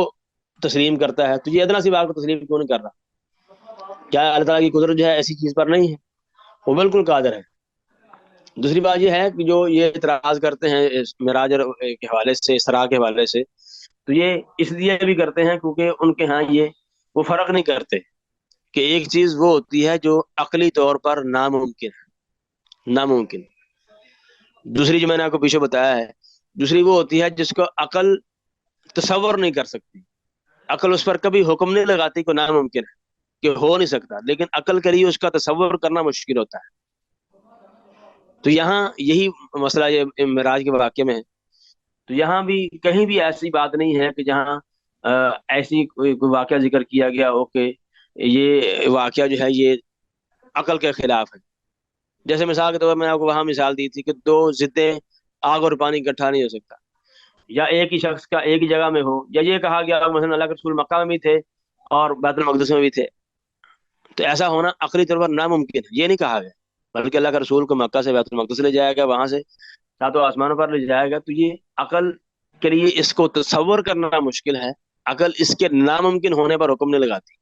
تسلیم کرتا ہے، تو یہ ادنا سی بات کو تسلیم کیوں نہیں کر رہا؟ کیا اللہ تعالیٰ کی قدرت جو ہے ایسی چیز پر نہیں ہے؟ وہ بالکل قادر ہے۔ دوسری بات یہ ہے کہ جو یہ اعتراض کرتے ہیں معراج کے حوالے سے، اسراء کے حوالے سے، تو یہ اس لیے بھی کرتے ہیں کیونکہ ان کے ہاں یہ وہ فرق نہیں کرتے کہ ایک چیز وہ ہوتی ہے جو عقلی طور پر ناممکن ہے، ناممکن۔ دوسری جو میں نے آپ کو پیچھے بتایا ہے دوسری وہ ہوتی ہے جس کو عقل تصور نہیں کر سکتی، عقل اس پر کبھی حکم نہیں لگاتی کہ ناممکن ہے، کہ ہو نہیں سکتا، لیکن عقل کے لیے اس کا تصور کرنا مشکل ہوتا ہے۔ تو یہاں یہی مسئلہ یہ معراج کے واقعے میں ہے۔ تو یہاں بھی کہیں بھی ایسی بات نہیں ہے کہ جہاں ایسی کوئی واقعہ ذکر کیا گیا ہو کہ یہ واقعہ جو ہے یہ عقل کے خلاف ہے۔ جیسے مثال کے طور پر میں نے آپ کو وہاں مثال دی تھی کہ دو ضدیں، آگ اور پانی اکٹھا نہیں ہو سکتا، یا ایک ہی شخص کا ایک ہی جگہ میں ہو، یا یہ کہا گیا مثلا اللہ کے رسول مکہ میں بھی تھے اور بیت المقدس میں بھی تھے، تو ایسا ہونا عقلی طور پر ناممکن ہے، یہ نہیں کہا گیا، بلکہ اللہ کے رسول کو مکہ سے بیت المقدس لے جایا گیا، وہاں سے ساتوں آسمانوں پر لے جایا گیا۔ تو یہ عقل کے لیے اس کو تصور کرنا مشکل ہے، عقل اس کے ناممکن ہونے پر حکم نہیں لگاتی۔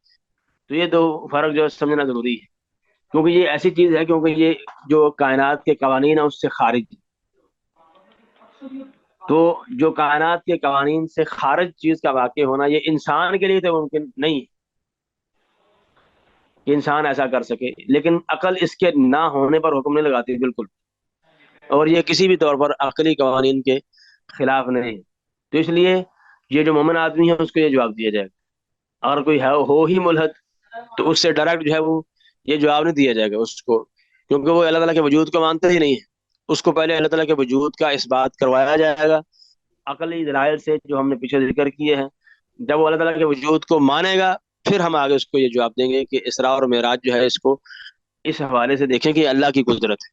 تو یہ دو فرق جو ہے سمجھنا ضروری ہے، کیونکہ یہ ایسی چیز ہے، کیونکہ یہ جو کائنات کے قوانین ہیں اس سے خارج ہے۔ تو جو کائنات کے قوانین سے خارج چیز کا واقع ہونا یہ انسان کے لیے تو ممکن نہیں ہے کہ انسان ایسا کر سکے، لیکن عقل اس کے نہ ہونے پر حکم نہیں لگاتی بالکل، اور یہ کسی بھی طور پر عقلی قوانین کے خلاف نہیں ہے۔ تو اس لیے یہ جو مومن آدمی ہے اس کو یہ جواب دیا جائے گا، اگر کوئی ہو ہی ملحد تو اس سے ڈائریکٹ جو ہے وہ یہ جواب نہیں دیا جائے گا اس کو، کیونکہ وہ اللہ تعالیٰ کے وجود کو مانتے ہی نہیں ہے۔ اس کو پہلے اللہ تعالیٰ کے وجود کا اس بات کروایا جائے گا عقلی دلائل سے جو ہم نے پیچھے ذکر کیے ہیں۔ جب وہ اللہ تعالیٰ کے وجود کو مانے گا پھر ہم آگے اس کو یہ جواب دیں گے کہ اسراء اور معراج جو ہے اس کو اس حوالے سے دیکھیں کہ اللہ کی قدرت ہے،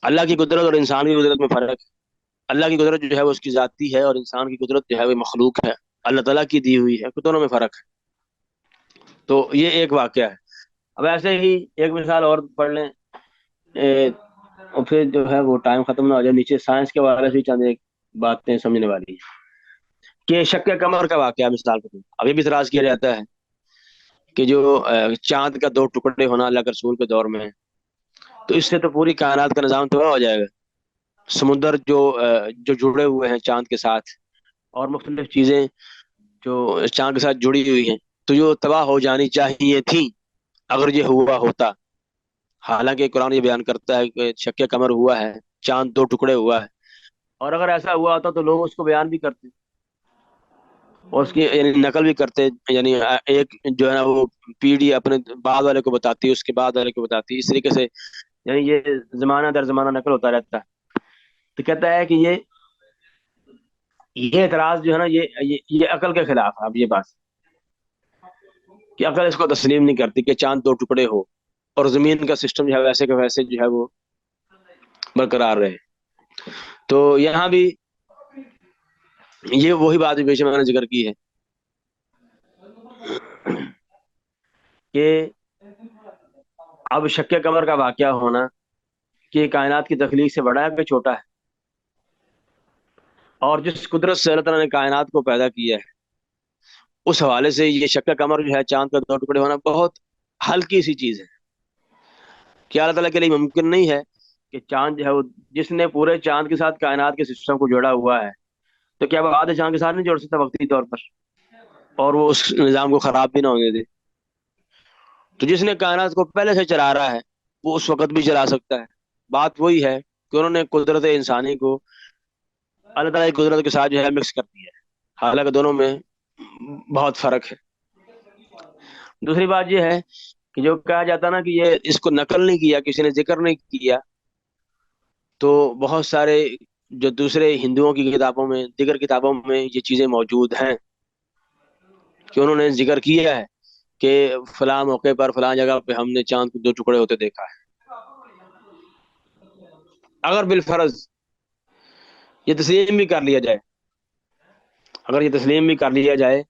اللہ کی قدرت اور انسان کی قدرت میں فرق ہے۔ اللہ کی قدرت جو ہے وہ اس کی ذاتی ہے، اور انسان کی قدرت جو ہے وہ مخلوق ہے، اللہ تعالیٰ کی دی ہوئی ہے، دونوں میں فرق ہے۔ تو یہ ایک واقعہ ہے۔ اب ایسے ہی ایک مثال اور پڑھ لیں، اور پھر جو ہے وہ ٹائم ختم نہ ہو جائے، نیچے سائنس کے بارے سے چند ایک باتیں سمجھنے والی ہیں کہ شق قمر کا واقعہ مثال کے طور پر ابھی بھی اعتراض کیا جاتا ہے کہ جو چاند کا دو ٹکڑے ہونا اللہ کے رسول کے دور میں ہے، تو اس سے تو پوری کائنات کا نظام تباہ ہو جائے گا، سمندر جو جڑے ہوئے ہیں چاند کے ساتھ اور مختلف چیزیں جو چاند کے ساتھ جڑی ہوئی ہیں، تو جو تباہ ہو جانی چاہیے تھی اگر یہ ہوا ہوتا۔ حالانکہ قرآن یہ بیان کرتا ہے کہ شق قمر ہوا ہے، چاند دو ٹکڑے ہوا ہے، اور اگر ایسا ہوا ہوتا تو لوگ اس کو بیان بھی کرتے اور اس کی یعنی نقل بھی کرتے، یعنی ایک جو ہے نا وہ پیڑھی اپنے بعد والے کو بتاتی، اس کے بعد والے کو بتاتی، اس طریقے سے یعنی یہ زمانہ در زمانہ نقل ہوتا رہتا ہے۔ تو کہتا ہے کہ یہ اعتراض جو ہے نا یہ عقل کے خلاف ہے۔ اب یہ بات کہ عقل اس کو تسلیم نہیں کرتی کہ چاند دو ٹکڑے ہو اور زمین کا سسٹم جو ہے ویسے کہ ویسے جو ہے وہ برقرار رہے۔ تو یہاں بھی یہ وہی بات پیچھے میں نے ذکر کی ہے کہ اب شق قمر کا واقعہ ہونا کہ کائنات کی تخلیق سے بڑا ہے کہ چھوٹا ہے، اور جس قدرت سے اللہ تعالیٰ نے کائنات کو پیدا کیا ہے اس حوالے سے یہ شق قمر جو ہے چاند کا دو ٹکڑے ہونا بہت ہلکی سی چیز ہے کہ اللہ تعالیٰ کے لیے ممکن نہیں ہے کہ چاند جو ہے وہ جس نے پورے چاند کے ساتھ کائنات کے سسٹم کو جوڑا ہوا ہے، تو کیا وہ آدھے چاند کے ساتھ نہیں جوڑ سکتا وقتی طور پر، اور وہ اس نظام کو خراب بھی نہ ہونے دے؟ تو جس نے کائنات کو پہلے سے چلا رہا ہے وہ اس وقت بھی چلا سکتا ہے۔ بات وہی ہے کہ انہوں نے قدرت انسانی کو اللہ تعالیٰ کی قدرت کے ساتھ جو ہے مکس کر دیا ہے، حالانکہ دونوں میں بہت فرق ہے۔ دوسری بات یہ ہے کہ جو کہا جاتا نا کہ یہ اس کو نقل نہیں کیا، کسی نے ذکر نہیں کیا، تو بہت سارے جو دوسرے ہندوؤں کی کتابوں میں، دیگر کتابوں میں یہ چیزیں موجود ہیں کہ انہوں نے ذکر کیا ہے کہ فلاں موقع پر فلاں جگہ پہ ہم نے چاند کو دو ٹکڑے ہوتے دیکھا ہے۔ اگر بالفرض یہ تسلیم بھی کر لیا جائے، اگر یہ تسلیم بھی کر لیا جائے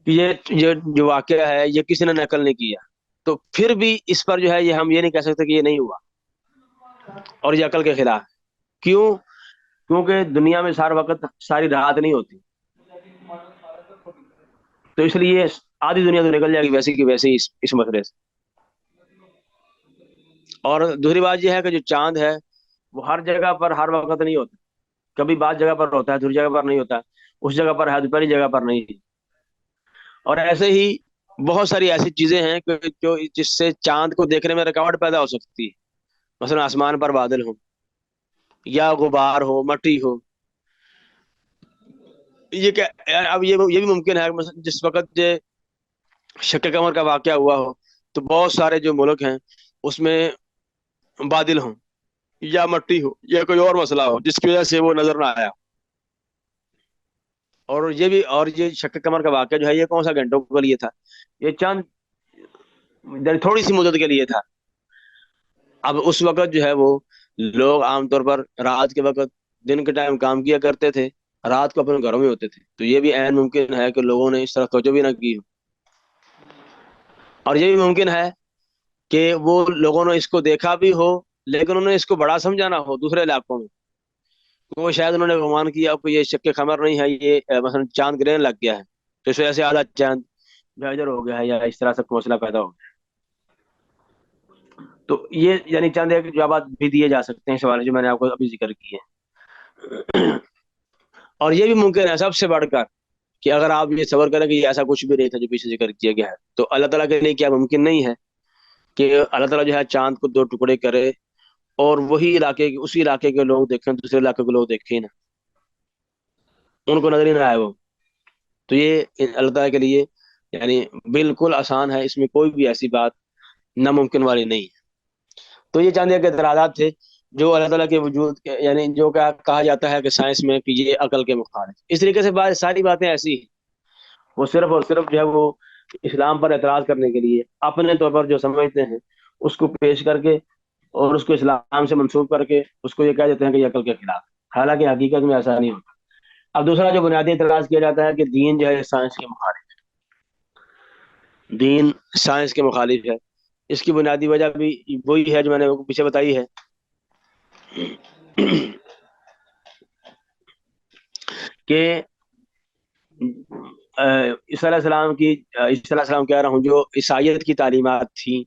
کہ یہ جو واقعہ ہے یہ کسی نے نقل نہیں کیا، تو پھر بھی اس پر جو ہے یہ ہم یہ نہیں کہہ سکتے کہ یہ نہیں ہوا اور یہ عقل کے خلاف۔ کیوں؟ کیونکہ دنیا میں سارا وقت ساری رات نہیں ہوتی، تو اس لیے آدھی دنیا تو نکل جائے گی ویسے کی ویسے اس مسئلے سے۔ اور دوسری بات یہ ہے کہ جو چاند ہے وہ ہر جگہ پر ہر وقت نہیں ہوتا، کبھی بعض جگہ پر ہوتا ہے، دوسری جگہ پر نہیں ہوتا، اس جگہ پر ہے دوسری جگہ پر نہیں۔ اور ایسے ہی بہت ساری ایسی چیزیں ہیں کہ جو جس سے چاند کو دیکھنے میں رکاوٹ پیدا ہو سکتی ہے، مثلا آسمان پر بادل ہوں، یا غبار ہو، مٹی ہو، یہ کیا یار، اب یہ بھی ممکن ہے کہ مثلا جس وقت یہ شق قمر کا واقعہ ہوا ہو تو بہت سارے جو ملک ہیں اس میں بادل ہوں یا مٹی ہو یا کوئی اور مسئلہ ہو جس کی وجہ سے وہ نظر نہ آیا. اور یہ شق قمر کا واقعہ جو ہے یہ کون سا گھنٹوں کے لیے تھا؟ یہ چند تھوڑی سی مدت کے لیے تھا. اب اس وقت جو ہے وہ لوگ عام طور پر رات کے وقت، دن کے ٹائم کام کیا کرتے تھے، رات کو اپنے گھروں میں ہوتے تھے، تو یہ بھی عین ممکن ہے کہ لوگوں نے اس طرح توجہ بھی نہ کی ہو. اور یہ بھی ممکن ہے کہ وہ لوگوں نے اس کو دیکھا بھی ہو لیکن انہوں نے اس کو بڑا سمجھانا ہو دوسرے علاقوں میں. وہ شاید انہوں نے گمان کیا کہ یہ شق قمر نہیں ہے، یہ مثلا چاند گرہن لگ گیا ہے تو اس وجہ سے آدھا چاند ادھر ہو گیا ہے، یا اس طرح سے کوئی مسئلہ پیدا ہو گیا. تو یہ یعنی چند ایک جوابات بھی دیے جا سکتے ہیں سوال جو میں نے آپ کو ابھی ذکر کیے. اور یہ بھی ممکن ہے سب سے بڑھ کر کہ اگر آپ یہ صبر کریں کہ یہ ایسا کچھ بھی نہیں تھا جو پیچھے ذکر کیا گیا ہے، تو اللہ تعالیٰ کے لیے کیا ممکن نہیں ہے کہ اللہ تعالیٰ جو ہے چاند کو دو ٹکڑے کرے اور وہی اسی علاقے کے لوگ دیکھیں، دوسرے علاقے کے لوگ دیکھیں نا، ان کو نظر ہی نہ آئے وہ. تو یہ اللہ تعالیٰ کے لیے یعنی بالکل آسان ہے، اس میں کوئی بھی ایسی بات ناممکن والی نہیں ہے. تو یہ چاند ایک اعتراضات تھے جو اللہ تعالیٰ کے وجود یعنی جو کہا جاتا ہے کہ سائنس میں کہ یہ عقل کے مخالف. اس طریقے سے ساری باتیں ایسی ہیں، وہ صرف اور صرف جو ہے وہ اسلام پر اعتراض کرنے کے لیے اپنے طور پر جو سمجھتے ہیں اس کو پیش کر کے اور اس کو اسلام سے منسوب کر کے اس کو یہ کہہ دیتے ہیں کہ یہ عقل کے خلاف ہے، حالانکہ حقیقت میں ایسا نہیں ہوتا. اب دوسرا جو بنیادی اعتراض کیا جاتا ہے کہ دین جو ہے سائنس کے مخالف ہے، دین سائنس کے مخالف ہے. اس کی بنیادی وجہ بھی وہی ہے جو میں نے پیچھے بتائی ہے کہ عیسیٰ علیہ السلام عیسیٰ علیہ السلام کہہ رہا ہوں، جو عیسائیت کی تعلیمات تھیں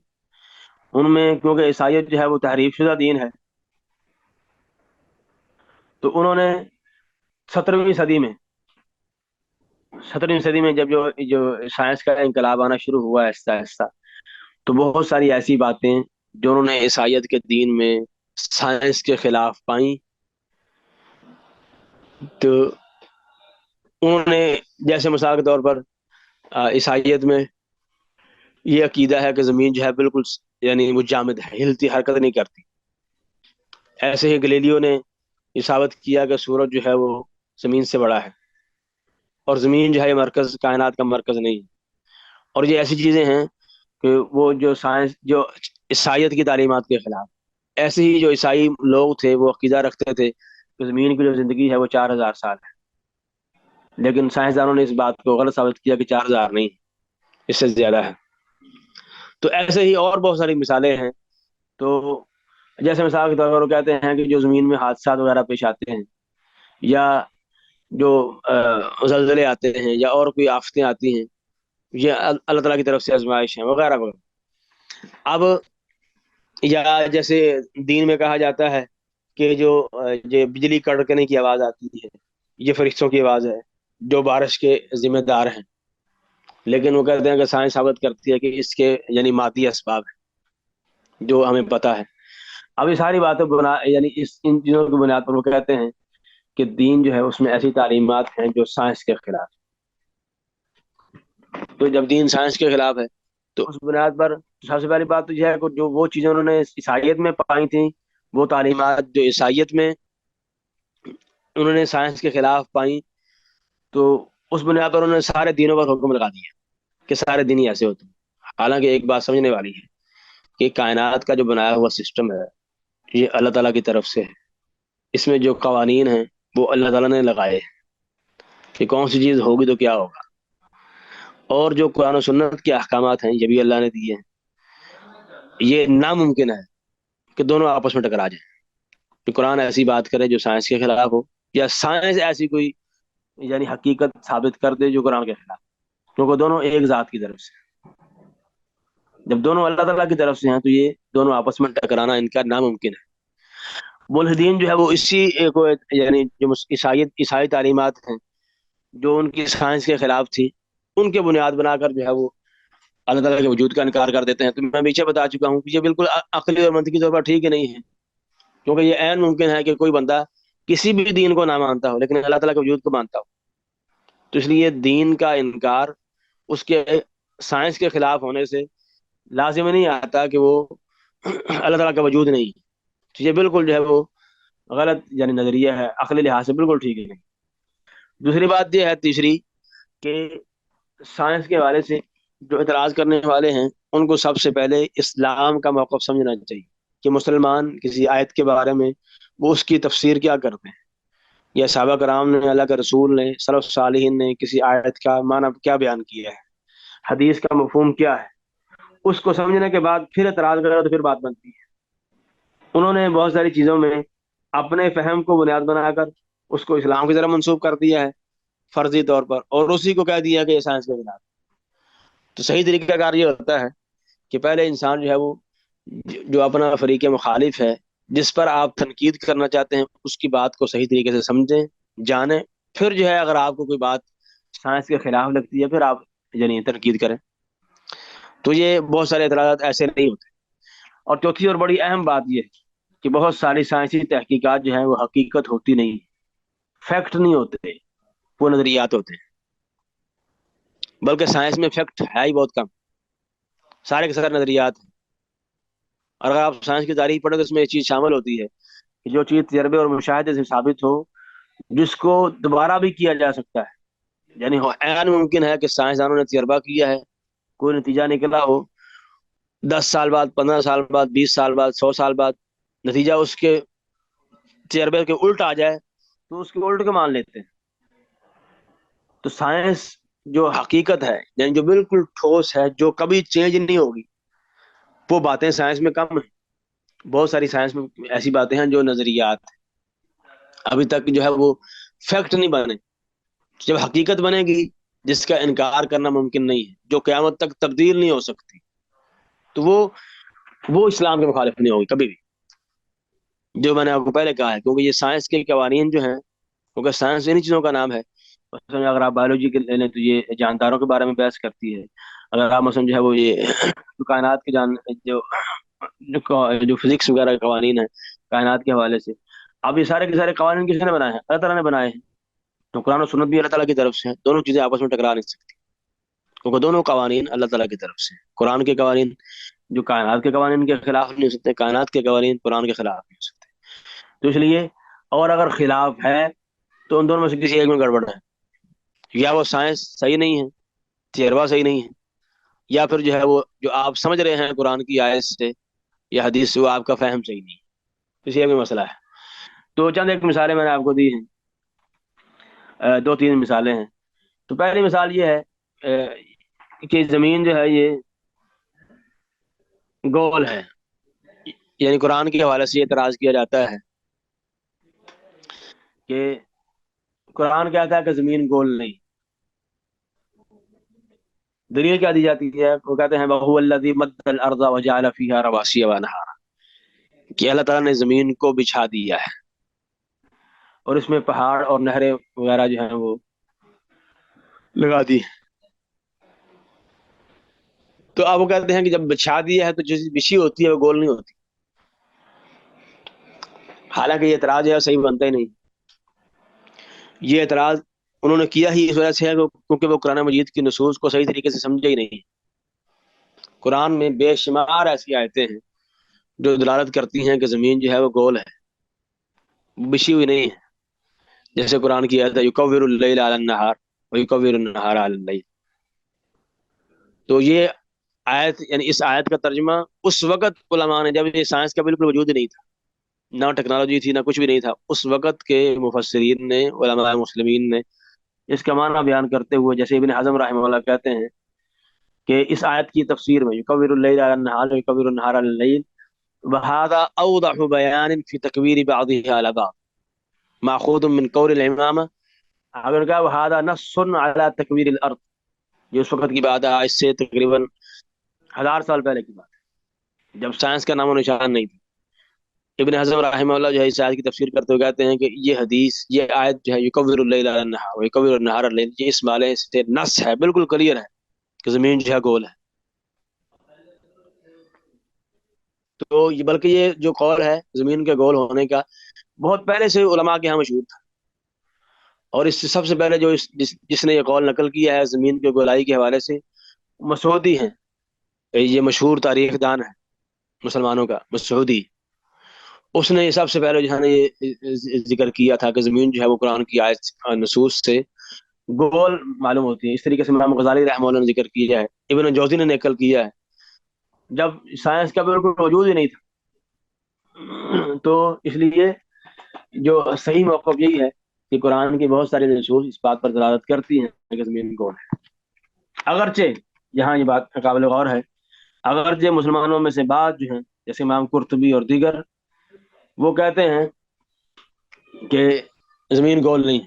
ان میں، کیونکہ عیسائیت جو ہے وہ تحریف شدہ دین ہے، تو انہوں نے 17ویں صدی میں 17ویں صدی میں جب جو سائنس کا انقلاب آنا شروع ہوا آہستہ آہستہ، تو بہت ساری ایسی باتیں جو انہوں نے عیسائیت کے دین میں سائنس کے خلاف پائیں. تو انہوں نے جیسے مثال کے طور پر عیسائیت میں یہ عقیدہ ہے کہ زمین جو ہے بالکل یعنی وہ جامد ہے، ہلتی حرکت نہیں کرتی. ایسے ہی گلیلیو نے یہ ثابت کیا کہ سورج جو ہے وہ زمین سے بڑا ہے اور زمین جو ہے مرکز، کائنات کا مرکز نہیں ہے. اور یہ ایسی چیزیں ہیں کہ وہ جو سائنس جو عیسائیت کی تعلیمات کے خلاف. ایسے ہی جو عیسائی لوگ تھے وہ عقیدہ رکھتے تھے کہ زمین کی جو زندگی ہے وہ 4000 سال ہے، لیکن سائنسدانوں نے اس بات کو غلط ثابت کیا کہ 4000 نہیں، اس سے زیادہ ہے. تو ایسے ہی اور بہت ساری مثالیں ہیں. تو جیسے مثال کے طور پر وہ کہتے ہیں کہ جو زمین میں حادثات وغیرہ پیش آتے ہیں یا جو زلزلے آتے ہیں یا اور کوئی آفتیں آتی ہیں، یہ اللہ تعالیٰ کی طرف سے آزمائش ہیں وغیرہ وغیرہ. اب یا جیسے دین میں کہا جاتا ہے کہ جو یہ بجلی کڑکنے کی آواز آتی ہے یہ فرشتوں کی آواز ہے جو بارش کے ذمہ دار ہیں، لیکن وہ کہتے ہیں کہ سائنس ثابت کرتی ہے کہ اس کے یعنی مادی اسباب ہیں جو ہمیں پتہ ہے. اب یہ ساری باتیں یعنی ان چیزوں کی بنیاد پر وہ کہتے ہیں کہ دین جو ہے اس میں ایسی تعلیمات ہیں جو سائنس کے خلاف. تو جب دین سائنس کے خلاف ہے تو اس بنیاد پر سب سے پہلی بات تو یہ ہے کہ جو وہ چیزیں انہوں نے عیسائیت میں پائی تھیں، وہ تعلیمات جو عیسائیت میں انہوں نے سائنس کے خلاف پائیں، تو اس بنیاد پر انہوں نے سارے دینوں پر حکم لگا دیا کہ سارے دین ہی ایسے ہوتے ہیں. حالانکہ ایک بات سمجھنے والی ہے کہ کائنات کا جو بنایا ہوا سسٹم ہے یہ اللہ تعالیٰ کی طرف سے ہے. اس میں جو قوانین ہیں وہ اللہ تعالیٰ نے لگائے ہیں کہ کون سی چیز ہوگی تو کیا ہوگا، اور جو قرآن و سنت کے احکامات ہیں یہ بھی اللہ نے دیے ہیں. یہ ناممکن ہے کہ دونوں آپس میں ٹکرا جائیں، کہ قرآن ایسی بات کرے جو سائنس کے خلاف ہو یا سائنس ایسی کوئی یعنی حقیقت ثابت کر دے جو قرآن کے خلاف، کیونکہ دونوں ایک ذات کی طرف سے. جب دونوں اللہ تعالیٰ کی طرف سے ہیں تو یہ دونوں آپس میں ٹکرانا ان کا ناممکن ہے. ملحدین جو ہے وہ اسی کو یعنی جو عیسائی تعلیمات ہیں جو ان کی سائنس کے خلاف تھی ان کے بنیاد بنا کر جو ہے وہ اللہ تعالیٰ کے وجود کا انکار کر دیتے ہیں. تو میں پیچھے بتا چکا ہوں کہ یہ بالکل عقلی اور منطقی طور پر ٹھیک ہی نہیں ہے، کیونکہ یہ عین ممکن ہے کہ کوئی بندہ کسی بھی دین کو نہ مانتا ہو لیکن اللہ تعالیٰ کے وجود کو مانتا ہو. تو اس لیے دین کا انکار اس کے سائنس کے خلاف ہونے سے لازم نہیں آتا کہ وہ اللہ تعالیٰ کا وجود نہیں. تو یہ بالکل جو ہے وہ غلط یعنی نظریہ ہے، عقلی لحاظ سے بالکل ٹھیک نہیں. دوسری بات یہ ہے تیسری کہ سائنس کے حوالے سے جو اعتراض کرنے والے ہیں ان کو سب سے پہلے اسلام کا موقف سمجھنا چاہیے کہ مسلمان کسی آیت کے بارے میں وہ اس کی تفسیر کیا کرتے ہیں، یا صحابہ کرام نے، اللہ کے رسول نے، سلف صالحین نے کسی آیت کا معنی کیا بیان کیا ہے، حدیث کا مفہوم کیا ہے. اس کو سمجھنے کے بعد پھر اعتراض کرو تو پھر بات بنتی ہے. انہوں نے بہت ساری چیزوں میں اپنے فہم کو بنیاد بنا کر اس کو اسلام کی طرف منسوب کر دیا ہے فرضی طور پر، اور اسی کو کہہ دیا کہ یہ سائنس کے خلاف. تو صحیح طریقہ کار یہ ہوتا ہے کہ پہلے انسان جو ہے وہ جو اپنا فریق مخالف ہے، جس پر آپ تنقید کرنا چاہتے ہیں، اس کی بات کو صحیح طریقے سے سمجھیں، جانیں. پھر جو ہے اگر آپ کو کوئی بات سائنس کے خلاف لگتی ہے پھر آپ یعنی تنقید کریں. تو یہ بہت سارے اعتراضات ایسے نہیں ہوتے. اور چوتھی اور بڑی اہم بات یہ ہے کہ بہت ساری سائنسی تحقیقات جو ہیں وہ حقیقت ہوتی نہیں، فیکٹ نہیں ہوتے، وہ نظریات ہوتے ہیں. بلکہ سائنس میں فیکٹ ہے ہی بہت کم، سارے کے سارے نظریات ہیں. اور اگر آپ سائنس کی تاریخ پڑھیں تو اس میں ایک چیز شامل ہوتی ہے کہ جو چیز تجربے اور مشاہدے سے ثابت ہو، جس کو دوبارہ بھی کیا جا سکتا ہے. یعنی عین ممکن ہے کہ سائنسدانوں نے تجربہ کیا ہے، کوئی نتیجہ نکلا ہو، 10 سال بعد، 15 سال بعد، 20 سال بعد، 100 سال بعد نتیجہ اس کے تجربے کے الٹ آ جائے تو اس کے الٹ کے مان لیتے ہیں. تو سائنس جو حقیقت ہے یعنی جو بالکل ٹھوس ہے، جو کبھی چینج نہیں ہوگی، وہ باتیں سائنس میں کم ہیں. بہت ساری سائنس میں ایسی باتیں ہیں جو نظریات ہیں، ابھی تک جو ہے وہ فیکٹ نہیں بنے. جب حقیقت بنے گی جس کا انکار کرنا ممکن نہیں ہے، جو قیامت تک تبدیل نہیں ہو سکتی، تو وہ اسلام کے مخالف نہیں ہوگی کبھی بھی. جو میں نے آپ کو پہلے کہا ہے، کیونکہ یہ سائنس کے قوانین جو ہیں، کیونکہ سائنس انہی چیزوں کا نام ہے. مثلا اگر آپ بایولوجی کے لے لیں تو یہ جانداروں کے بارے میں بحث کرتی ہے. اگر آپ مثلا جو ہے وہ یہ جو کائنات کے جو جو فزکس وغیرہ کے قوانین ہیں کائنات کے حوالے سے، اب یہ سارے کے سارے قوانین کس نے بنائے ہیں؟ اللہ تعالیٰ نے بنائے ہیں. تو قرآن و سنت بھی اللہ تعالیٰ کی طرف سے ہیں، دونوں چیزیں آپس میں ٹکرا نہیں سکتی، کیونکہ دونوں قوانین اللہ تعالیٰ کی طرف سے ہیں. قرآن کے قوانین جو کائنات کے قوانین کے خلاف نہیں ہو سکتے، کائنات کے قوانین قرآن کے خلاف نہیں ہو سکتے. تو اس لیے اور اگر خلاف ہے تو ان دونوں میں سے کسی ایک میں گڑبڑ ہے، یا وہ سائنس صحیح نہیں ہے، تجربہ صحیح نہیں ہے، یا پھر جو ہے وہ جو آپ سمجھ رہے ہیں قرآن کی آیت سے یا حدیث سے وہ آپ کا فہم صحیح نہیں ہے. کسی ایک میں مسئلہ ہے. تو چند ایک مثالیں میں نے آپ کو دی ہیں، 2-3 مثالیں ہیں. تو پہلی مثال یہ ہے کہ زمین جو ہے یہ گول ہے. یعنی قرآن کے حوالے سے یہ اعتراض کیا جاتا ہے کہ قرآن کہتا ہے کہ زمین گول نہیں. دلیل کیا دی جاتی ہے؟ وہ کہتے ہیں وَهُوَ الَّذِي مَدَّ الْأَرْضَ وَجَعَلَ فِيهَا رَوَاسِيَ وَأَنْهَارًا، کہ اللہ تعالیٰ نے زمین کو بچھا دیا ہے اور اس میں پہاڑ اور نہریں وغیرہ جو ہیں وہ لگا دی. تو آپ وہ کہتے ہیں کہ جب بچھا دیا ہے تو جو چیز بچھی ہوتی ہے وہ گول نہیں ہوتی. حالانکہ یہ اعتراض ہے صحیح بنتا ہی نہیں. یہ اعتراض انہوں نے کیا ہی اس وجہ سے ہے کیونکہ وہ قرآن مجید کی نصوص کو صحیح طریقے سے سمجھے ہی نہیں. قرآن میں بے شمار ایسی آیتیں ہیں جو دلالت کرتی ہیں کہ زمین جو ہے وہ گول ہے، بچھی ہوئی نہیں ہے. جیسے قرآن کی آیت ہے یکور اللیل علی النہار ویکور النہار علی اللیل. تو یہ آیت یعنی اس آیت کا ترجمہ اس وقت علماء نے، جب یہ سائنس کا بالکل وجود نہیں تھا، نہ ٹیکنالوجی تھی، نہ کچھ بھی نہیں تھا، اس وقت کے مفسرین نے، علماء مسلمین نے اس کا معنی بیان کرتے ہوئے، جیسے ابن حزم رحمہ اللہ کہتے ہیں کہ اس آیت کی تفسیر میں یکور اللیل علی النہار ویکور النہار علی اللیل وهذا اوضح بیان فی تکویر بعضها علی بعض ماخوذ من قول الامامہ. اگر کہا وهذا نص علی تکویر الارض، جو اس وقت کی بات ہے، اس سے تقریباً 1000 سال پہلے کی بات ہے جب سائنس کا نام و نشان نہیں تھی. ابن حزم رحمہ اللہ جو ہے اس آیت کی تفسیر کرتے ہوئے کہتے ہیں کہ یہ حدیث، یہ آیت جو ہے یکور اللیل علی النہار ویکور النہار علی اللیل، یہ اس معنی سے نص ہے، بالکل کلیئر ہے کہ زمین جو ہے گول ہے. تو یہ بلکہ یہ جو قول ہے زمین کے گول ہونے کا بہت پہلے سے علماء کے یہاں مشہور تھا، اور اس سے سب سے پہلے جو جس نے یہ قول نقل کیا ہے زمین کے گولائی کے حوالے سے مسعودی ہیں، یہ مشہور تاریخ دان ہے مسلمانوں کا مسعودی. اس نے سب سے پہلے جو ہے نا یہ ذکر کیا تھا کہ زمین جو ہے وہ قرآن کی آیت نصوص سے گول معلوم ہوتی ہے. اس طریقے سے امام غزالی رحمہ اللہ نے ذکر کیا ہے، ابن جوزی نے نقل کیا ہے، جب سائنس کا بالکل وجود ہی نہیں تھا. تو اس لیے جو صحیح موقف یہی ہے کہ قرآن کی بہت ساری نصوص اس بات پر دلالت کرتی ہیں کہ زمین گول ہے. اگرچہ یہاں یہ بات قابل غور ہے، اگرچہ مسلمانوں میں سے بعض جو ہیں جیسے امام قرطبی اور دیگر وہ کہتے ہیں کہ زمین گول نہیں،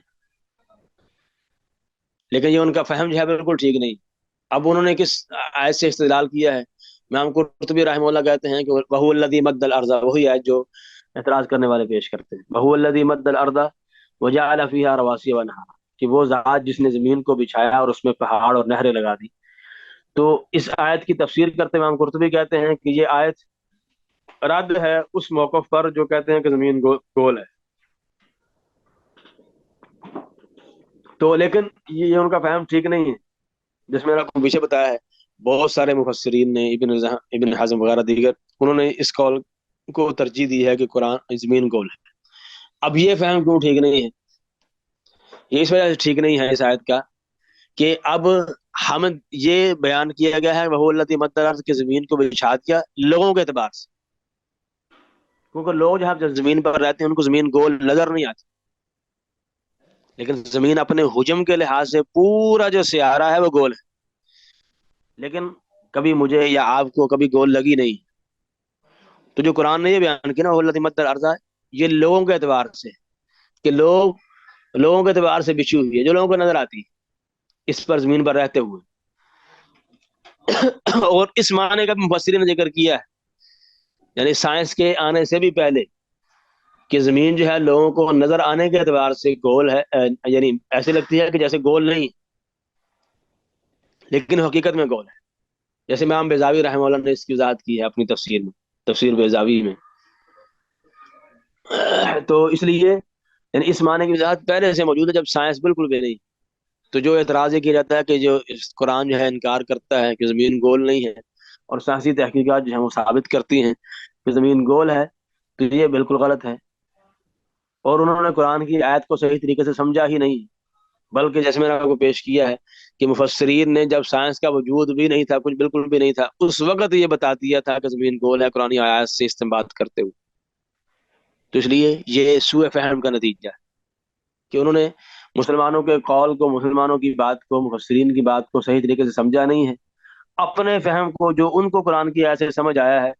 لیکن یہ ان کا فہم جو ہے بالکل ٹھیک نہیں. اب انہوں نے کس آیت سے استدلال کیا ہے؟ امام قرطبی رحمہ اللہ کہتے ہیں کہ وہو الذی مد الارض، وہی آیت جو اعتراض کرنے والے پیش کرتے ہیں، وہو الذی مد الارض وجعل فیہا رواسی وانہارا، کہ وہ ذات جس نے زمین کو بچھایا اور اس میں پہاڑ اور نہریں لگا دی. تو اس آیت کی تفسیر کرتے امام قرطبی کہتے ہیں کہ یہ آیت رد ہے اس موقف پر جو کہتے ہیں کہ زمین گول ہے. تو لیکن یہ ان کا فہم ٹھیک نہیں ہے. جس میں نے آپ کو پیچھے بتایا ہے بہت سارے مفسرین نے ابن حزم وغیرہ دیگر انہوں نے اس قول کو ترجیح دی ہے کہ قرآن زمین گول ہے. اب یہ فہم کیوں ٹھیک نہیں ہے؟ یہ اس وجہ سے ٹھیک نہیں ہے اس آیت کا کہ اب ہم یہ بیان کیا گیا ہے وہ اللہ مد الارض کی زمین کو بچھا دیا لوگوں کے اعتبار سے، کیونکہ لوگ جب زمین پر رہتے ہیں ان کو زمین گول نظر نہیں آتی، لیکن زمین اپنے حجم کے لحاظ سے پورا جو سیارہ ہے وہ گول ہے. لیکن کبھی مجھے یا آپ کو کبھی گول لگی نہیں. تو جو قرآن نے یہ بیان کیا نا وہ مد الارض، یہ لوگوں کے اعتبار سے کہ لوگوں کے اعتبار سے بچھی ہوئی ہے، جو لوگوں کو نظر آتی ہے اس پر زمین پر رہتے ہوئے. اور اس معنی کا مفسرین نے ذکر کیا ہے، یعنی سائنس کے آنے سے بھی پہلے کہ زمین جو ہے لوگوں کو نظر آنے کے اعتبار سے گول ہے، یعنی ایسے لگتی ہے کہ جیسے گول نہیں لیکن حقیقت میں گول ہے. جیسے امام بیضاوی رحمہ اللہ نے اس کی وضاحت کی ہے اپنی تفسیر میں، تفسیر بیضاوی میں. تو اس لیے یعنی اس معنی کی وضاحت پہلے سے موجود ہے جب سائنس بالکل بھی نہیں. تو جو اعتراض یہ کیا جاتا ہے کہ جو قرآن جو ہے انکار کرتا ہے کہ زمین گول نہیں ہے اور سائنسی تحقیقات جو ہیں وہ ثابت کرتی ہیں کہ زمین گول ہے، تو یہ بالکل غلط ہے. اور انہوں نے قرآن کی آیت کو صحیح طریقے سے سمجھا ہی نہیں، بلکہ جیسے میں نے آپ کو پیش کیا ہے کہ مفسرین نے جب سائنس کا وجود بھی نہیں تھا، کچھ بالکل بھی نہیں تھا، اس وقت یہ بتا دیا تھا کہ زمین گول ہے قرآن آیات سے استنباط کرتے ہوئے. تو اس لیے یہ سوء فہم کا نتیجہ ہے کہ انہوں نے مسلمانوں کے قول کو، مسلمانوں کی بات کو، مفسرین کی بات کو صحیح طریقے سے سمجھا نہیں ہے. اپنے فہم کو جو ان کو قرآن کی آیت سے سمجھ آیا ہے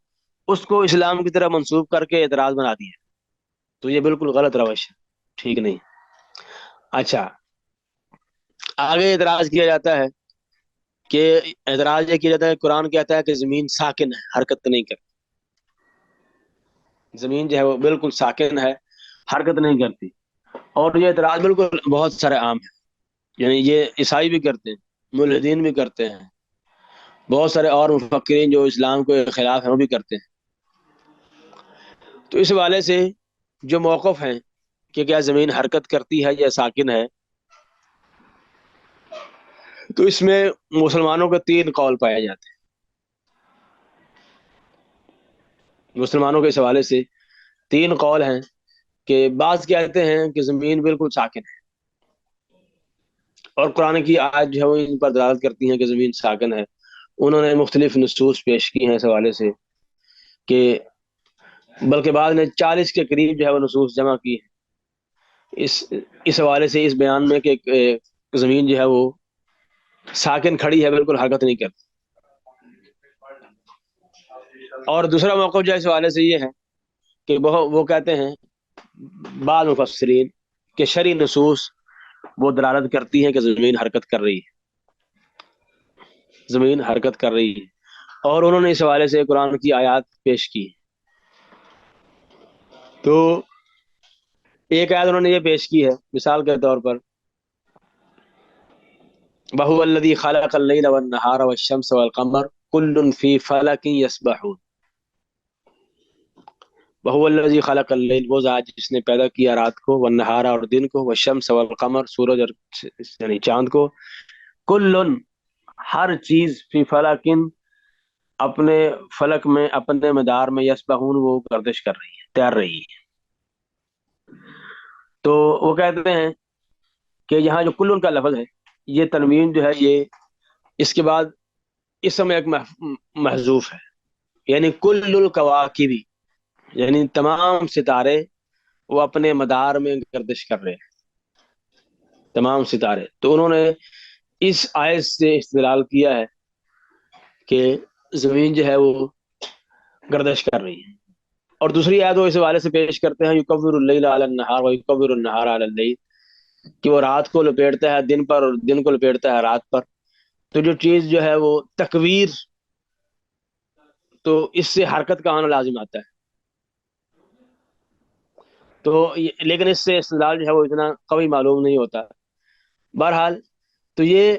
اس کو اسلام کی طرح منسوب کر کے اعتراض بنا دیا. تو یہ بالکل غلط روش ہے، ٹھیک نہیں. اچھا، آگے اعتراض کیا جاتا ہے کہ اعتراض یہ کیا جاتا ہے قرآن کہتا ہے کہ زمین ساکن ہے، حرکت نہیں کرتی. زمین جو ہے وہ بالکل ساکن ہے، حرکت نہیں کرتی. اور یہ اعتراض بالکل بہت سارے عام ہیں، یعنی یہ عیسائی بھی کرتے ہیں، ملحدین بھی کرتے ہیں، بہت سارے اور مفکرین جو اسلام کے خلاف ہیں وہ بھی کرتے ہیں. تو اس حوالے سے جو موقف ہیں کہ کیا زمین حرکت کرتی ہے یا ساکن ہے، تو اس میں مسلمانوں کے تین قول پائے جاتے ہیں. مسلمانوں کے اس حوالے سے تین قول ہیں کہ بعض کہتے ہیں کہ زمین بالکل ساکن ہے، اور قرآن کی آیت جو ہے وہ ان پر دلالت کرتی ہیں کہ زمین ساکن ہے. انہوں نے مختلف نصوص پیش کی ہیں اس حوالے سے کہ بلکہ بعض نے 40 کے قریب جو ہے وہ نصوص جمع کی ہیں اس حوالے سے، اس بیان میں کہ زمین جو ہے وہ ساکن کھڑی ہے، بالکل حرکت نہیں کرتی. اور دوسرا موقف جو ہے اس حوالے سے یہ ہے کہ وہ کہتے ہیں بعض مفسرین کہ شرعی نصوص وہ دلالت کرتی ہیں کہ زمین حرکت کر رہی ہے، زمین حرکت کر رہی ہے. اور انہوں نے اس حوالے سے قرآن کی آیات پیش کی. تو ایک آیت انہوں نے یہ پیش کی ہے مثال کے طور پر، وَهُوَ الَّذِي خَلَقَ اللَّيْلَ وَالنَّهَارَ وَالشَّمْسَ وَالْقَمَرَ كُلٌّ فِي فَلَكٍ يَسْبَحُونَ. وهو الذی خلق اللیل، وہ ذات جس نے پیدا کیا رات کو، والنہار اور دن کو، والشمس والقمر سورج اور یعنی چاند کو، کل ہر چیز، فی فلکن اپنے فلک میں، اپنے مدار میں، یسبحون وہ گردش کر رہی ہے، تیر رہی ہے۔ تو وہ کہتے ہیں کہ یہاں جو کل کا لفظ ہے، یہ تنوین جو ہے یہ اس کے بعد اسم ایک محذوف ہے، یعنی کل الکواکبی، یعنی تمام ستارے وہ اپنے مدار میں گردش کر رہے ہیں، تمام ستارے۔ تو انہوں نے اس آیت سے استدلال کیا ہے کہ زمین جو ہے وہ گردش کر رہی ہے، اور دوسری آیت وہ اس حوالے سے پیش کرتے ہیں، یکور اللیل علی النہار و یکور النہار علی اللیل، کہ وہ رات کو لپیٹتا ہے دن پر اور دن کو لپیٹتا ہے رات پر۔ تو جو چیز جو ہے وہ تکویر، تو اس سے حرکت کا آنا لازم آتا ہے، تو لیکن اس سے استدلال جو ہے وہ اتنا قوی معلوم نہیں ہوتا۔ بہرحال تو یہ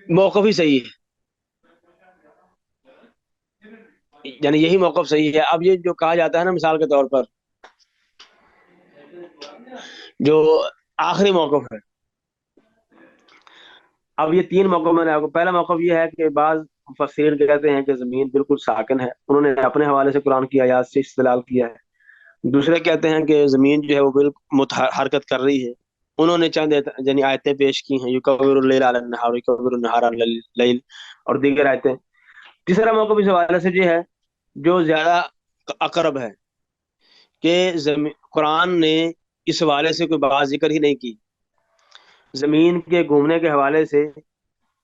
موقف ہی صحیح ہے، یعنی یہی موقف صحیح ہے۔ اب یہ جو کہا جاتا ہے نا، مثال کے طور پر جو آخری موقف ہے، اب یہ تین موقف میں نے آپ کو، پہلا موقف یہ ہے کہ بعض مفسرین کہتے ہیں کہ زمین بالکل ساکن ہے، انہوں نے اپنے حوالے سے قرآن کی آیات سے استدلال کیا ہے۔ دوسرے کہتے ہیں کہ زمین جو ہے وہ بالکل حرکت کر رہی ہے، انہوں نے چند یعنی آیتیں پیش کی ہیں، یکور اللیل علی النہار یکور النہار علی اللیل اور دیگر آیتیں۔ تیسرا موقف اس حوالے سے یہ ہے جو زیادہ اقرب ہے کہ قرآن نے اس حوالے سے کوئی بات ذکر ہی نہیں کی، زمین کے گھومنے کے حوالے سے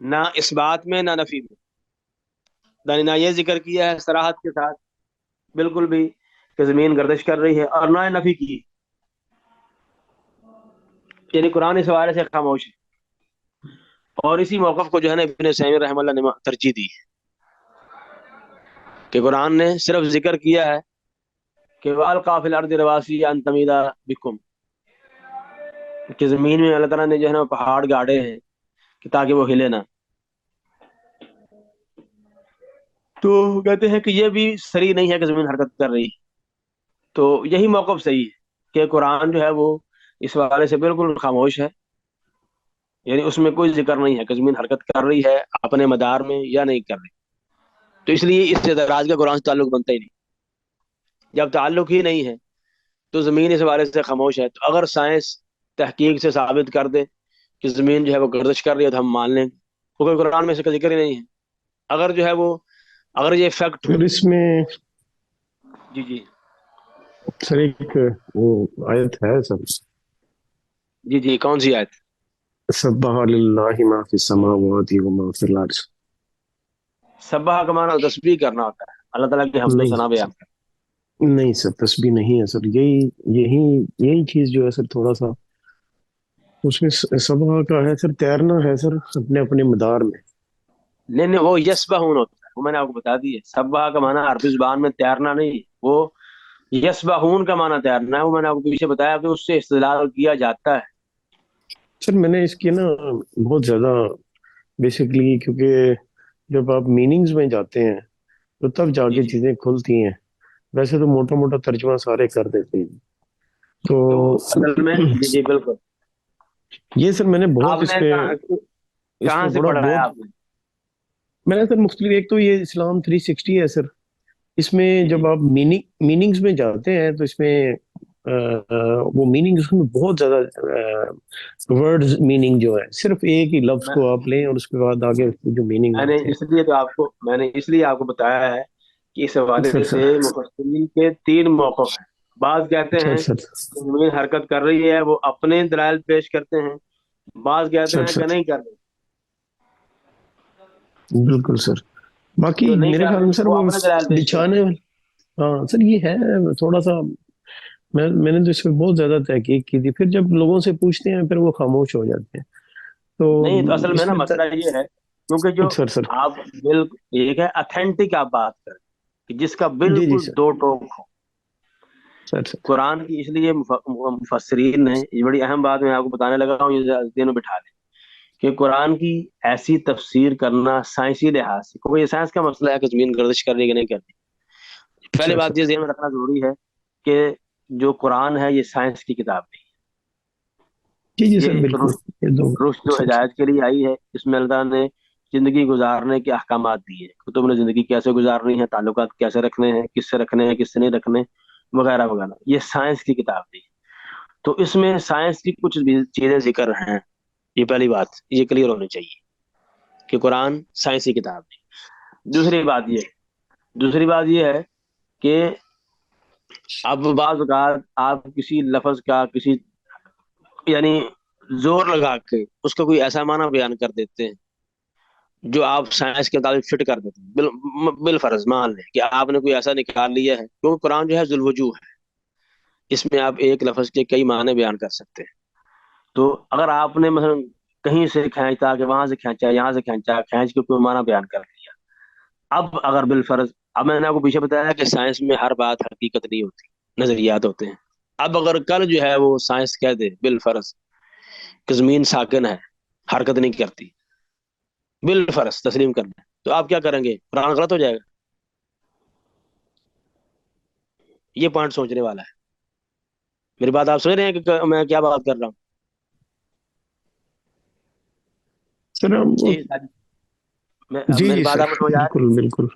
نہ اس بات میں نہ نفی میں، نہ یہ ذکر کیا ہے صراحت کے ساتھ بالکل بھی کہ زمین گردش کر رہی ہے، اور نہ نفی کی، یعنی قرآن اس حوالے سے خاموش ہے۔ اور اسی موقف کو جو ہے نا ابن سیمین رحمہ اللہ نے ترجیح دی ہے کہ قرآن نے صرف ذکر کیا ہے کہ وَأَلْقَىٰ فِي الْأَرْضِ رَوَاسِيَ أَن تَمِيدَ بِكُمْ، کہ زمین میں اللہ تعالیٰ نے جو ہے نا پہاڑ گاڑے ہیں کہ تاکہ وہ ہلے نہ۔ تو کہتے ہیں کہ یہ بھی صریح نہیں ہے کہ زمین حرکت کر رہی، تو یہی موقف صحیح ہے کہ قرآن جو ہے وہ اس حوالے سے بالکل خاموش ہے، یعنی اس میں کوئی ذکر نہیں ہے کہ زمین حرکت کر رہی ہے اپنے مدار میں یا نہیں کر رہی۔ تو اس لیے اس سے اعتراض کا قرآن سے تعلق بنتا ہی نہیں، جب تعلق ہی نہیں ہے تو زمین اس حوالے سے خاموش ہے۔ تو اگر سائنس تحقیق سے ثابت کر دے کہ زمین جو ہے وہ گردش کر رہی ہے تو ہم مان لیں، کیونکہ قرآن میں اس کا ذکر ہی نہیں ہے۔ اگر جو ہے وہ اگر یہ فیکٹ ہو، پھر اس میں جی جی سر ایک وہ آیت ہے سر، جی جی کون سی آیت؟ سبح للہ ما فی السماوات و ما فی الارض۔ سبح کا معنی تسبیح کرنا ہوتا ہے، اللہ تعالیٰ کی حمد و ثنا بیان کرنا۔ نہیں سر، تسبیح نہیں ہے سر، یہی چیز جو ہے سر تھوڑا سا اس میں سبح کا ہے سر، تیرنا ہے سر اپنے اپنے مدار میں۔ نہیں نہیں، وہ یسبحون ہوتا ہے، وہ میں نے آپ کو بتا دی ہے۔ سبح کا معنی عربی زبان میں تیرنا نہیں، وہ یسبحون کا معنی تیرنا ہے، وہ میں نے آپ کو پیچھے بتایا کہ اس سے استدلال کیا جاتا ہے۔ سر میں نے اس کی نا بہت زیادہ بیسکلی، کیونکہ جب آپ میننگز میں جاتے ہیں تو تب جا جی کے جی، چیزیں کھلتی ہیں، ویسے تو موٹا موٹا ترجمہ سارے کر دیتے ہیں۔ تو تو اصل میں جی جی بالکل، یہ سر میں نے آپ بہت نے اس کہاں پہ سے بڑا پڑھا ہے بہت آپ نے؟ میں نے سر مختلف، ایک تو یہ اسلام 360 ہے سر، اس میں جی جی جب آپ میننگز میں جاتے ہیں تو اس میں وہ میننگ، اس میں بہت زیادہ ورڈز میننگ جو ہے، صرف ایک ہی لفظ میں کو آپ لیں اور اس کے بعد آگے اس کی جو میننگ میں نے آتے اس لیے تو آپ کو میں نے اس لیے آپ کو بتایا ہے کہ اس ہیں۔ سر حوالے سر سے مفسرین کے تین موقف ہیں۔ بعض کہتے سر ہیں سر کہ زمین حرکت کر رہی ہے، وہ اپنے دلائل پیش کرتے ہیں، بعض کہتے سر ہیں کہ سر نہیں کر رہی، بالکل سر، باقی جو نہیں میرے کر خیال میں رہی سر وہ وہ اپنے دلائل پیش کرتے بچھانے، ہاں سر یہ ہے تھوڑا سا، میں نے تو اس پہ بہت زیادہ تحقیق کی تھی، پھر جب لوگوں سے پوچھتے ہیں پھر وہ خاموش ہو جاتے ہیں۔ تو ہیں۔ نہیں تو اصل میں اس نا میں مسئلہ یہ ہے، کیونکہ جو سر سر آپ بالکل ایک ہے اتھینٹک آپ بات کریں کہ جس کا جی جی بالکل سر، دو ٹوک ہو سر سر قرآن کی، اس لیے مفسرین نے یہ بڑی اہم بات میں آپ کو بتانے لگا ہوں، یہ ذہن میں بٹھا لیں کہ قرآن کی ایسی تفسیر کرنا سائنسی لحاظ سے، کیونکہ یہ سائنس کا مسئلہ ہے کہ زمین گردش کر رہی ہے کہ نہیں کر رہی، پہلی اچھا بات یہ ذہن میں رکھنا ضروری ہے کہ جو قرآن ہے یہ سائنس کی کتاب نہیں جی جی ہے، سر یہ ایک بالکل، یہ تو رشد و سر ہدایت کے لیے آئی ہے. اس میں اللہ نے زندگی گزارنے کے احکامات دیے، کتب نے زندگی کیسے گزارنی ہے، تعلقات کیسے رکھنے ہیں، کس سے رکھنے ہیں، کس سے نہیں رکھنے، وغیرہ وغیرہ. یہ سائنس کی کتاب دی ہے، تو اس میں سائنس کی کچھ بھی چیزیں ذکر ہیں. یہ پہلی بات یہ کلیئر ہونی چاہیے کہ قرآن سائنسی کتاب دی. دوسری بات یہ ہے کہ اب بعض اوقات آپ کسی لفظ کا کسی یعنی زور لگا کے اس کا کوئی ایسا معنی بیان کر دیتے ہیں جو آپ سائنس کے مطابق فٹ کر دیتے ہیں. بالفرض مان لیں کہ آپ نے کوئی ایسا نکال لیا ہے، کیونکہ قرآن جو ہے ذو الوجوہ ہے، اس میں آپ ایک لفظ کے کئی معنی بیان کر سکتے ہیں. تو اگر آپ نے مثلا کہیں سے کھینچا کہ وہاں سے کھینچا، یہاں سے کھینچا، کھینچ کے کوئی معنی بیان کر دیا. اب اگر بالفرض، اب میں نے آپ کو پیچھے بتایا کہ سائنس میں ہر بات حقیقت نہیں ہوتی، نظریات ہوتے ہیں. اب اگر کل جو ہے وہ سائنس کہہ دے بالفرض کہ زمین ساکن ہے، حرکت نہیں کرتی، بالفرض تسلیم کرنا ہے، تو آپ کیا کریں گے؟ قرآن غلط ہو جائے گا. یہ پوائنٹ سوچنے والا ہے. میری بات آپ سمجھ رہے ہیں کہ میں کیا بات کر رہا ہوں؟ سر جی جی میری جی بات سر آپ کو سمجھ آ رہی ہے؟ بالکل بالکل.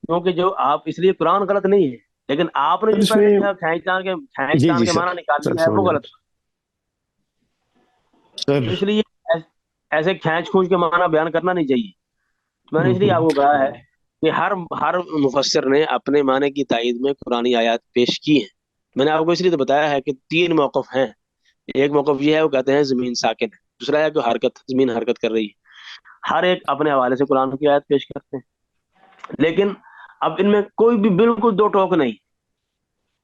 کیونکہ جو آپ اس لیے قرآن غلط نہیں ہے، لیکن آپ نے سر جو اس پہلے میں کھینچ جی تان جی کے سر، معنی نکال سر لیا ہے سمجھ وہ رہا غلط. ہوں سر. تو اس لیے ایسے کھینچ کھونچ کے معنی بیان کرنا نہیں چاہیے. میں نے اس لیے آپ ہوں، کو کہا ہے کہ ہر مفسر نے اپنے معنی کی تائید میں قرآنی آیات پیش کی ہیں. میں نے آپ کو اس لیے تو بتایا ہے کہ 3 موقف ہیں. ایک موقف یہ ہے، وہ کہتے ہیں زمین ساکن ہے. دوسرا ہے کہ زمین حرکت کر رہی ہے. ہر ایک اپنے حوالے سے قرآن کی آیت پیش کرتے ہیں، لیکن اب ان میں کوئی بھی بالکل دو ٹوک نہیں.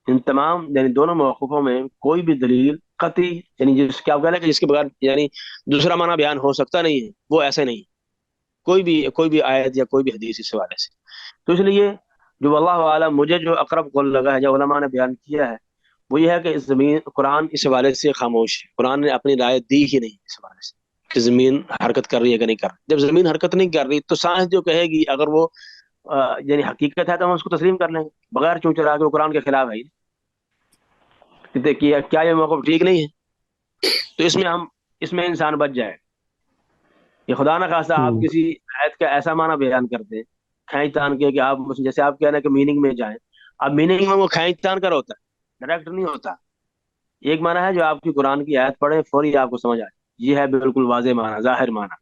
ان تمام یعنی دونوں موقفوں میں کوئی بھی دلیل قطعی، یعنی جس کے آپ کہہ رہے ہیں کہ جس کے بغیر یعنی دوسرا معنی بیان ہو سکتا نہیں ہے، وہ ایسے نہیں. کوئی بھی آیت یا کوئی بھی حدیث اس حوالے سے. تو اس لیے جو واللہ عالم مجھے جو اقرب قول لگا ہے، جو علماء نے بیان کیا ہے، وہ یہ ہے کہ قرآن اس حوالے سے خاموش ہے. قرآن نے اپنی رائے دی ہی نہیں اس حوالے سے کہ زمین حرکت کر رہی ہے کہ نہیں کر رہی. جب زمین حرکت نہیں کر رہی تو سائنس جو کہے گی، اگر وہ یعنی حقیقت ہے تو ہم اس کو تسلیم کر لیں گے بغیر چونچرا کے. وہ قرآن کے خلاف ہے. دیکھیے کیا یہ موقف ٹھیک نہیں ہے؟ تو اس میں انسان بچ جائے. یہ خدا نہ خواستہ آپ ہوں، کسی آیت کا ایسا معنی بیان کرتے ہیں کھینچ تان کے کہ آپ جیسے آپ کہہ رہے ہیں کہ میننگ میں جائیں. اب میننگ میں وہ کھینچ تان کر ہوتا ہے، ڈائریکٹ نہیں ہوتا. ایک معنی ہے جو آپ کی قرآن کی آیت پڑھیں فوری آپ کو سمجھ آئے، یہ ہے بالکل واضح معنی، ظاہر معنی.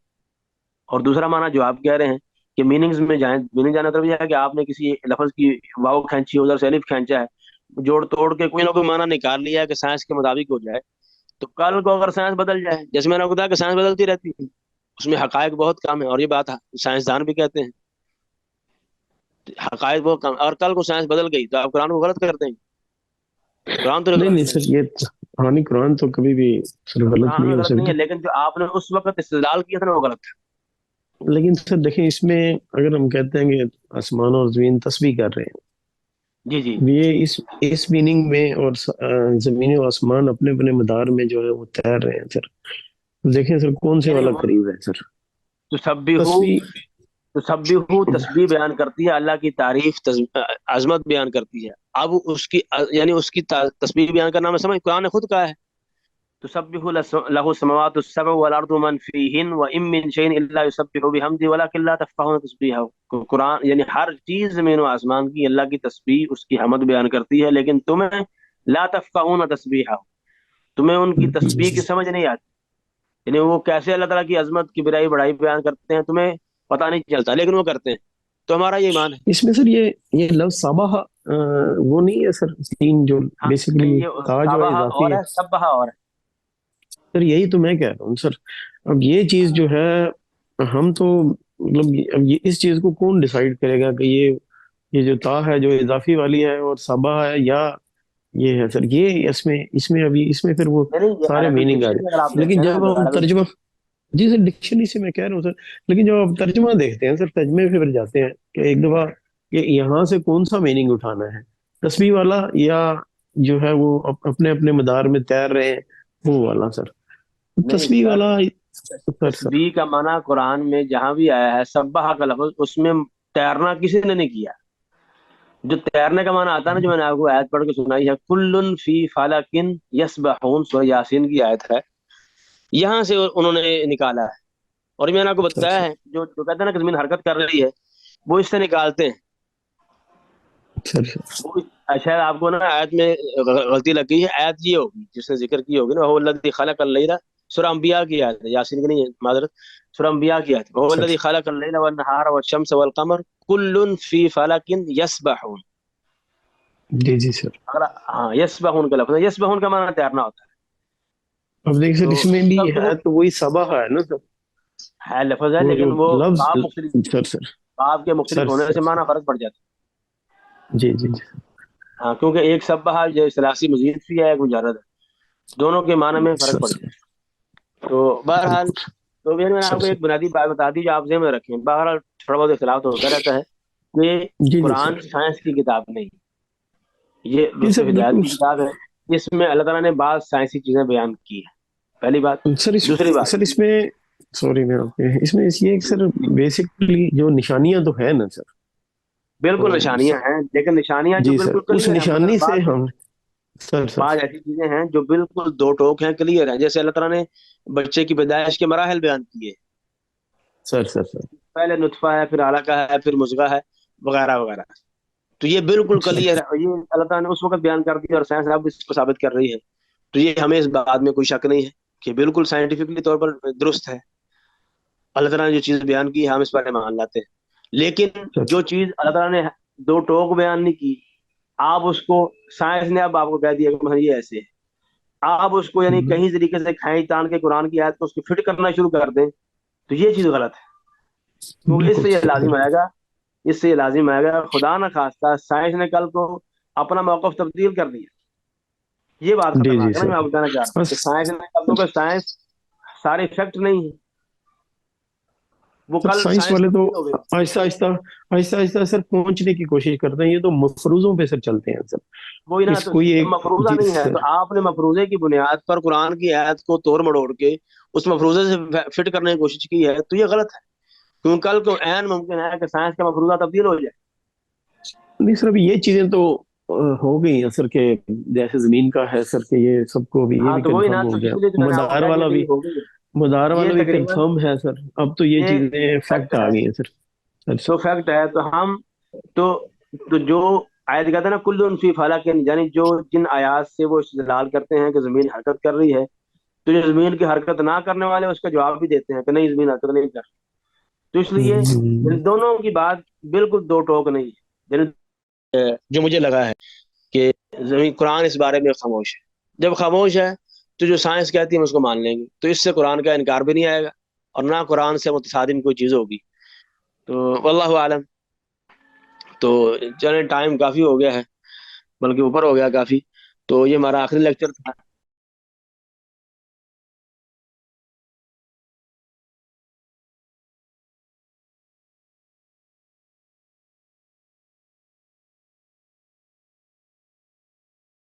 اور دوسرا معنی جو آپ کہہ رہے ہیں کہ میننگز میں جائیں، میننگ جانا مطلب یہ ہے کہ آپ نے کسی لفظ کی واو کھینچی، ادھر سے الف کھینچا ہے، جوڑ توڑ کے کوئی نہ کوئی معنی نکال لیا ہے کہ سائنس کے مطابق ہو جائے. تو کل کو اگر سائنس بدل جائے، جیسے میں نے بتایا کہ سائنس بدلتی رہتی ہے، اس میں حقائق بہت کم ہے، اور یہ بات سائنسدان بھی کہتے ہیں حقائق بہت کم. اور کل کو سائنس بدل گئی تو آپ قرآن کو غلط کر دیں گے. قرآن تو نہیں غلط نہیں نہیں سر، یہ کہانی قرآن تو کبھی بھی سر ہے، غلط قرآن نہیں میں ہو غلط نہیں ہے، سکتی. لیکن جو آپ نے اس وقت استدلال کیا تھا نا وہ غلط ہے. لیکن سر دیکھیں، اس میں اگر ہم کہتے ہیں کہ آسمان اور زمین تسبیح کر رہے ہیں، جی جی یہ اس میننگ میں، اور زمین و آسمان اپنے اپنے مدار میں جو ہے وہ تیر رہے ہیں سر. دیکھیں سر کون سے یعنی والا وہ قریب ہے سر. تسبیح تسبیح. تسبیح بیان کرتی ہے، اللہ کی تعریف عظمت بیان کرتی ہے. اب اس کی یعنی اس کی تسبیح بیان کرنا میں سمجھ، قرآن نے خود کہا ہے تسبح له السماوات السبع والارض من فيهن وان من شيء الا يسبح بحمده ولكن لا تفقهون تسبيحه. قرآن یعنی ہر چیز زمین و آسمان کی اللہ کی تسبیح، اس کی حمد بیان کرتی ہے، لیکن تمہیں لا تفقهون تسبیحه، تمہیں ان کی تسبیح کی سمجھ نہیں آتی. یعنی وہ کیسے اللہ تعالیٰ کی عظمت کی برائی بڑائی بیان کرتے ہیں تمہیں پتہ نہیں چلتا، لیکن وہ کرتے ہیں. تو ہمارا یہ ایمان ہے. اس میں سر یہ لفظ صباح وہ نہیں ہے سر، تین جو ہاں بیسیکلی نہیں، یہ تا جو ہے صبح اضافی اور ہے. ہے سبح اور ہے. سر یہی تو میں کہہ رہا ہوں سر. اب یہ چیز جو ہے، ہم تو مطلب اب یہ اس چیز کو کون ڈیسائیڈ کرے گا کہ یہ جو تا ہے جو اضافی والی ہے اور صبا ہے، یا یہ ہے سر. یہ اس میں پھر وہ نہیں یہ سارے عربی میننگ آ ڈکشنری اگر آپ جائے. لیکن دیکھتے ہیں نا جب تو ہم عربی ترجمہ، جی سر ڈکشنری سے میں کہہ رہا ہوں سر، لیکن جب آپ ترجمہ دیکھتے ہیں سر، ترجمے پہ پھر جاتے ہیں کہ ایک دفعہ کہ یہاں سے کون سا میننگ اٹھانا ہے، تسبیح والا یا جو ہے وہ اپنے اپنے مدار میں تیر رہے ہیں وہ والا سر. نہیں تسبیح سر، والا سر. تسبیح کا معنی قرآن میں جہاں بھی آیا ہے سبح کا لفظ، اس میں تیرنا کسی نے نہیں کیا. جو تیرنے کا معنی آتا ہے نا، جو میں نے آپ کو آیت پڑھ کے سنائی ہے، کلن فی فلکن یسبحون، سورہ یاسین کی آیت ہے، یہاں سے انہوں نے نکالا ہے۔ اور میں نے آپ کو سر بتایا سر ہے، جو کہتے ہیں نا کہ زمین حرکت کر رہی ہے، وہ اس سے نکالتے ہیں۔ سر سر وہ شاید آپ کو نا آیت میں غلطی لگی ہے، آیت یہ ہوگی جس نے ذکر کی ہوگی نا، وہ الذی خلق اللیل، سورہ انبیاء کی آیت ہے، یاسین کی نہیں ہے، معذرت، سورہ انبیاء کی آیت ہے، وہ سر الذی خلق اللیل والنہار والشمس والقمر کل فی فلک یسبحون۔ جی جی سر۔ اگر ہاں یسبحون کا لفظ ہے، یسبحون کا معنی تیرنا ہوتا اب دیکھ ہے، سر، تو اس میں بھی سب ہے تو وہی سبا ہے نا سر، ہے لفظ ہے، وہ جو لیکن وہ لفظ۔ باب مختلف ہے، سر سر باب کے مختلف سر ہونے سے سر معنی فرق پڑ جاتا جی جی جی ہے۔ ہاں، کیونکہ ایک سبحہ جو ثلاثی مزید بھی ہے، ایک مجرد ہے، دونوں کے معنی میں فرق سر پڑ سر جاتا ہے۔ تو بہرحال، بالکل تو میں نے سر آپ کو سر ایک بنیادی بات بتا دی جو آپ ذہن میں رکھیں۔ بہرحال تھوڑا بہت اختلاف تو ہوتا رہتا ہے کہ جی جی قرآن سر سائنس کی کتاب نہیں، یہ جی رشد سر ہدایت بالکل کی کتاب ہے۔ اس میں اللہ تعالیٰ نے بعض سائنسی چیزیں بیان کی ہیں، پہلی بات۔ سر۔ دوسری بات، سر اس میں، سوری میں آپ کے اس میں یہ ایک سر بیسکلی جو نشانیاں تو ہے نا سر، بالکل تو نشانیاں ہیں، لیکن نشانیاں جو جی سر بالکل اس کلیئر ہیں، مثلا نشانی سے ہم، سر سر بعض ایسی چیزیں ہیں جو بالکل دو ٹوک ہیں، کلیئر ہیں، جیسے اللہ تعالیٰ نے بچے کی پیدائش کے مراحل بیان کیے، سر سر سر پہلے نطفہ ہے، پھر علقہ ہے، پھر مضغہ ہے، وغیرہ وغیرہ۔ تو یہ بالکل سر کلیئر ہے، اور یہ اللہ تعالیٰ نے اس وقت بیان کر دیا، اور سائنس اب اس کو ثابت کر رہی ہے۔ تو یہ ہمیں اس بات میں کوئی شک نہیں ہے کہ بالکل سائنٹیفکلی طور پر درست ہے، اللہ تعالیٰ نے جو چیز بیان کی ہے ہم اس پر مان لاتے ہیں۔ لیکن سر جو چیز اللہ تعالیٰ نے دو ٹوک بیان نہیں کی، آپ اس کو، سائنس نے اب آپ کو کہہ دیا کہ مثلا یہ ایسے ہے، آپ اس کو یعنی کہیں طریقے سے کھائیں تان کے قرآن کی آیت کو اس کو فٹ کرنا شروع کر دیں، تو یہ چیز غلط ہے، کیونکہ اس بالکل سے یہ سر لازم بالکل آئے گا، اس سے یہ لازم آئے گا خدا نہ خواستہ سائنس نے کل کو اپنا موقف تبدیل کر دیا، یہ بات جی جی خطرناک ہے نا، سر۔ میں آپ کو کہنا چاہ رہا ہوں بس کہ سائنس نے کل کو، سائنس سارے فیکٹ نہیں ہے، وہ سر کل سائنس سائنس والے تو تبدیل ہو گئی۔ آہستہ آہستہ آہستہ آہستہ سر پہنچنے کی کوشش کرتے ہیں، یہ تو مفروضوں پہ سر چلتے ہیں سر، وہی نا، اس تو کوئی جب ایک مفروضہ جی نہیں ہے تو سر آپ نے مفروضے کی بنیاد پر قرآن کی آیت کو توڑ مڑوڑ کے اس مفروضے سے فٹ کرنے کی کوشش کی ہے، تو یہ غلط ہے، کیونکہ کل کو عین ممکن ہے کہ سائنس کا مفروضہ تبدیل ہو جائے۔ نہیں سر، ابھی یہ چیزیں تو ہو گئی ہیں سر، کہ جیسے زمین کا ہے سر، کہ یہ سب کو بھی، یہ ہاں بھی تو وہی نا، کنفرم تو ہو گیا، اسی لیے تو میں نے آپ کو مدار کہہ دیا والا کہ بھی، یہ ہو گئی مدار ہے، یہ والا بھی تقریباً کنفرم ہے سر، اب تو یہ یہ چیزیں فیکٹ فیکٹ آ ہے، گئی ہیں سر۔ سر تو سر فیکٹ ہے، تو ہم، تو تو جو آیت کہتے ہیں نا کل فی فلک، یعنی جو جن آیات سے وہ استدلال کرتے ہیں کہ زمین حرکت کر رہی ہے، تو جو زمین کی حرکت نہ کرنے والے اس کا جواب بھی دیتے ہیں کہ نہیں، زمین حرکت نہیں کر رہی۔ تو اس لیے ان دونوں کی بات بالکل دو ٹوک نہیں ہے، یعنی جو مجھے لگا ہے کہ زمین، قرآن اس بارے میں خاموش ہے، جب خاموش ہے تو جو سائنس کہتی ہے ہم اس کو مان لیں گے، تو اس سے قرآن کا انکار بھی نہیں آئے گا، اور نہ قرآن سے متصادم کوئی چیز ہوگی۔ تو واللہ عالم۔ تو چلیں، ٹائم کافی ہو گیا ہے، بلکہ اوپر ہو گیا کافی، تو یہ ہمارا آخری لیکچر تھا۔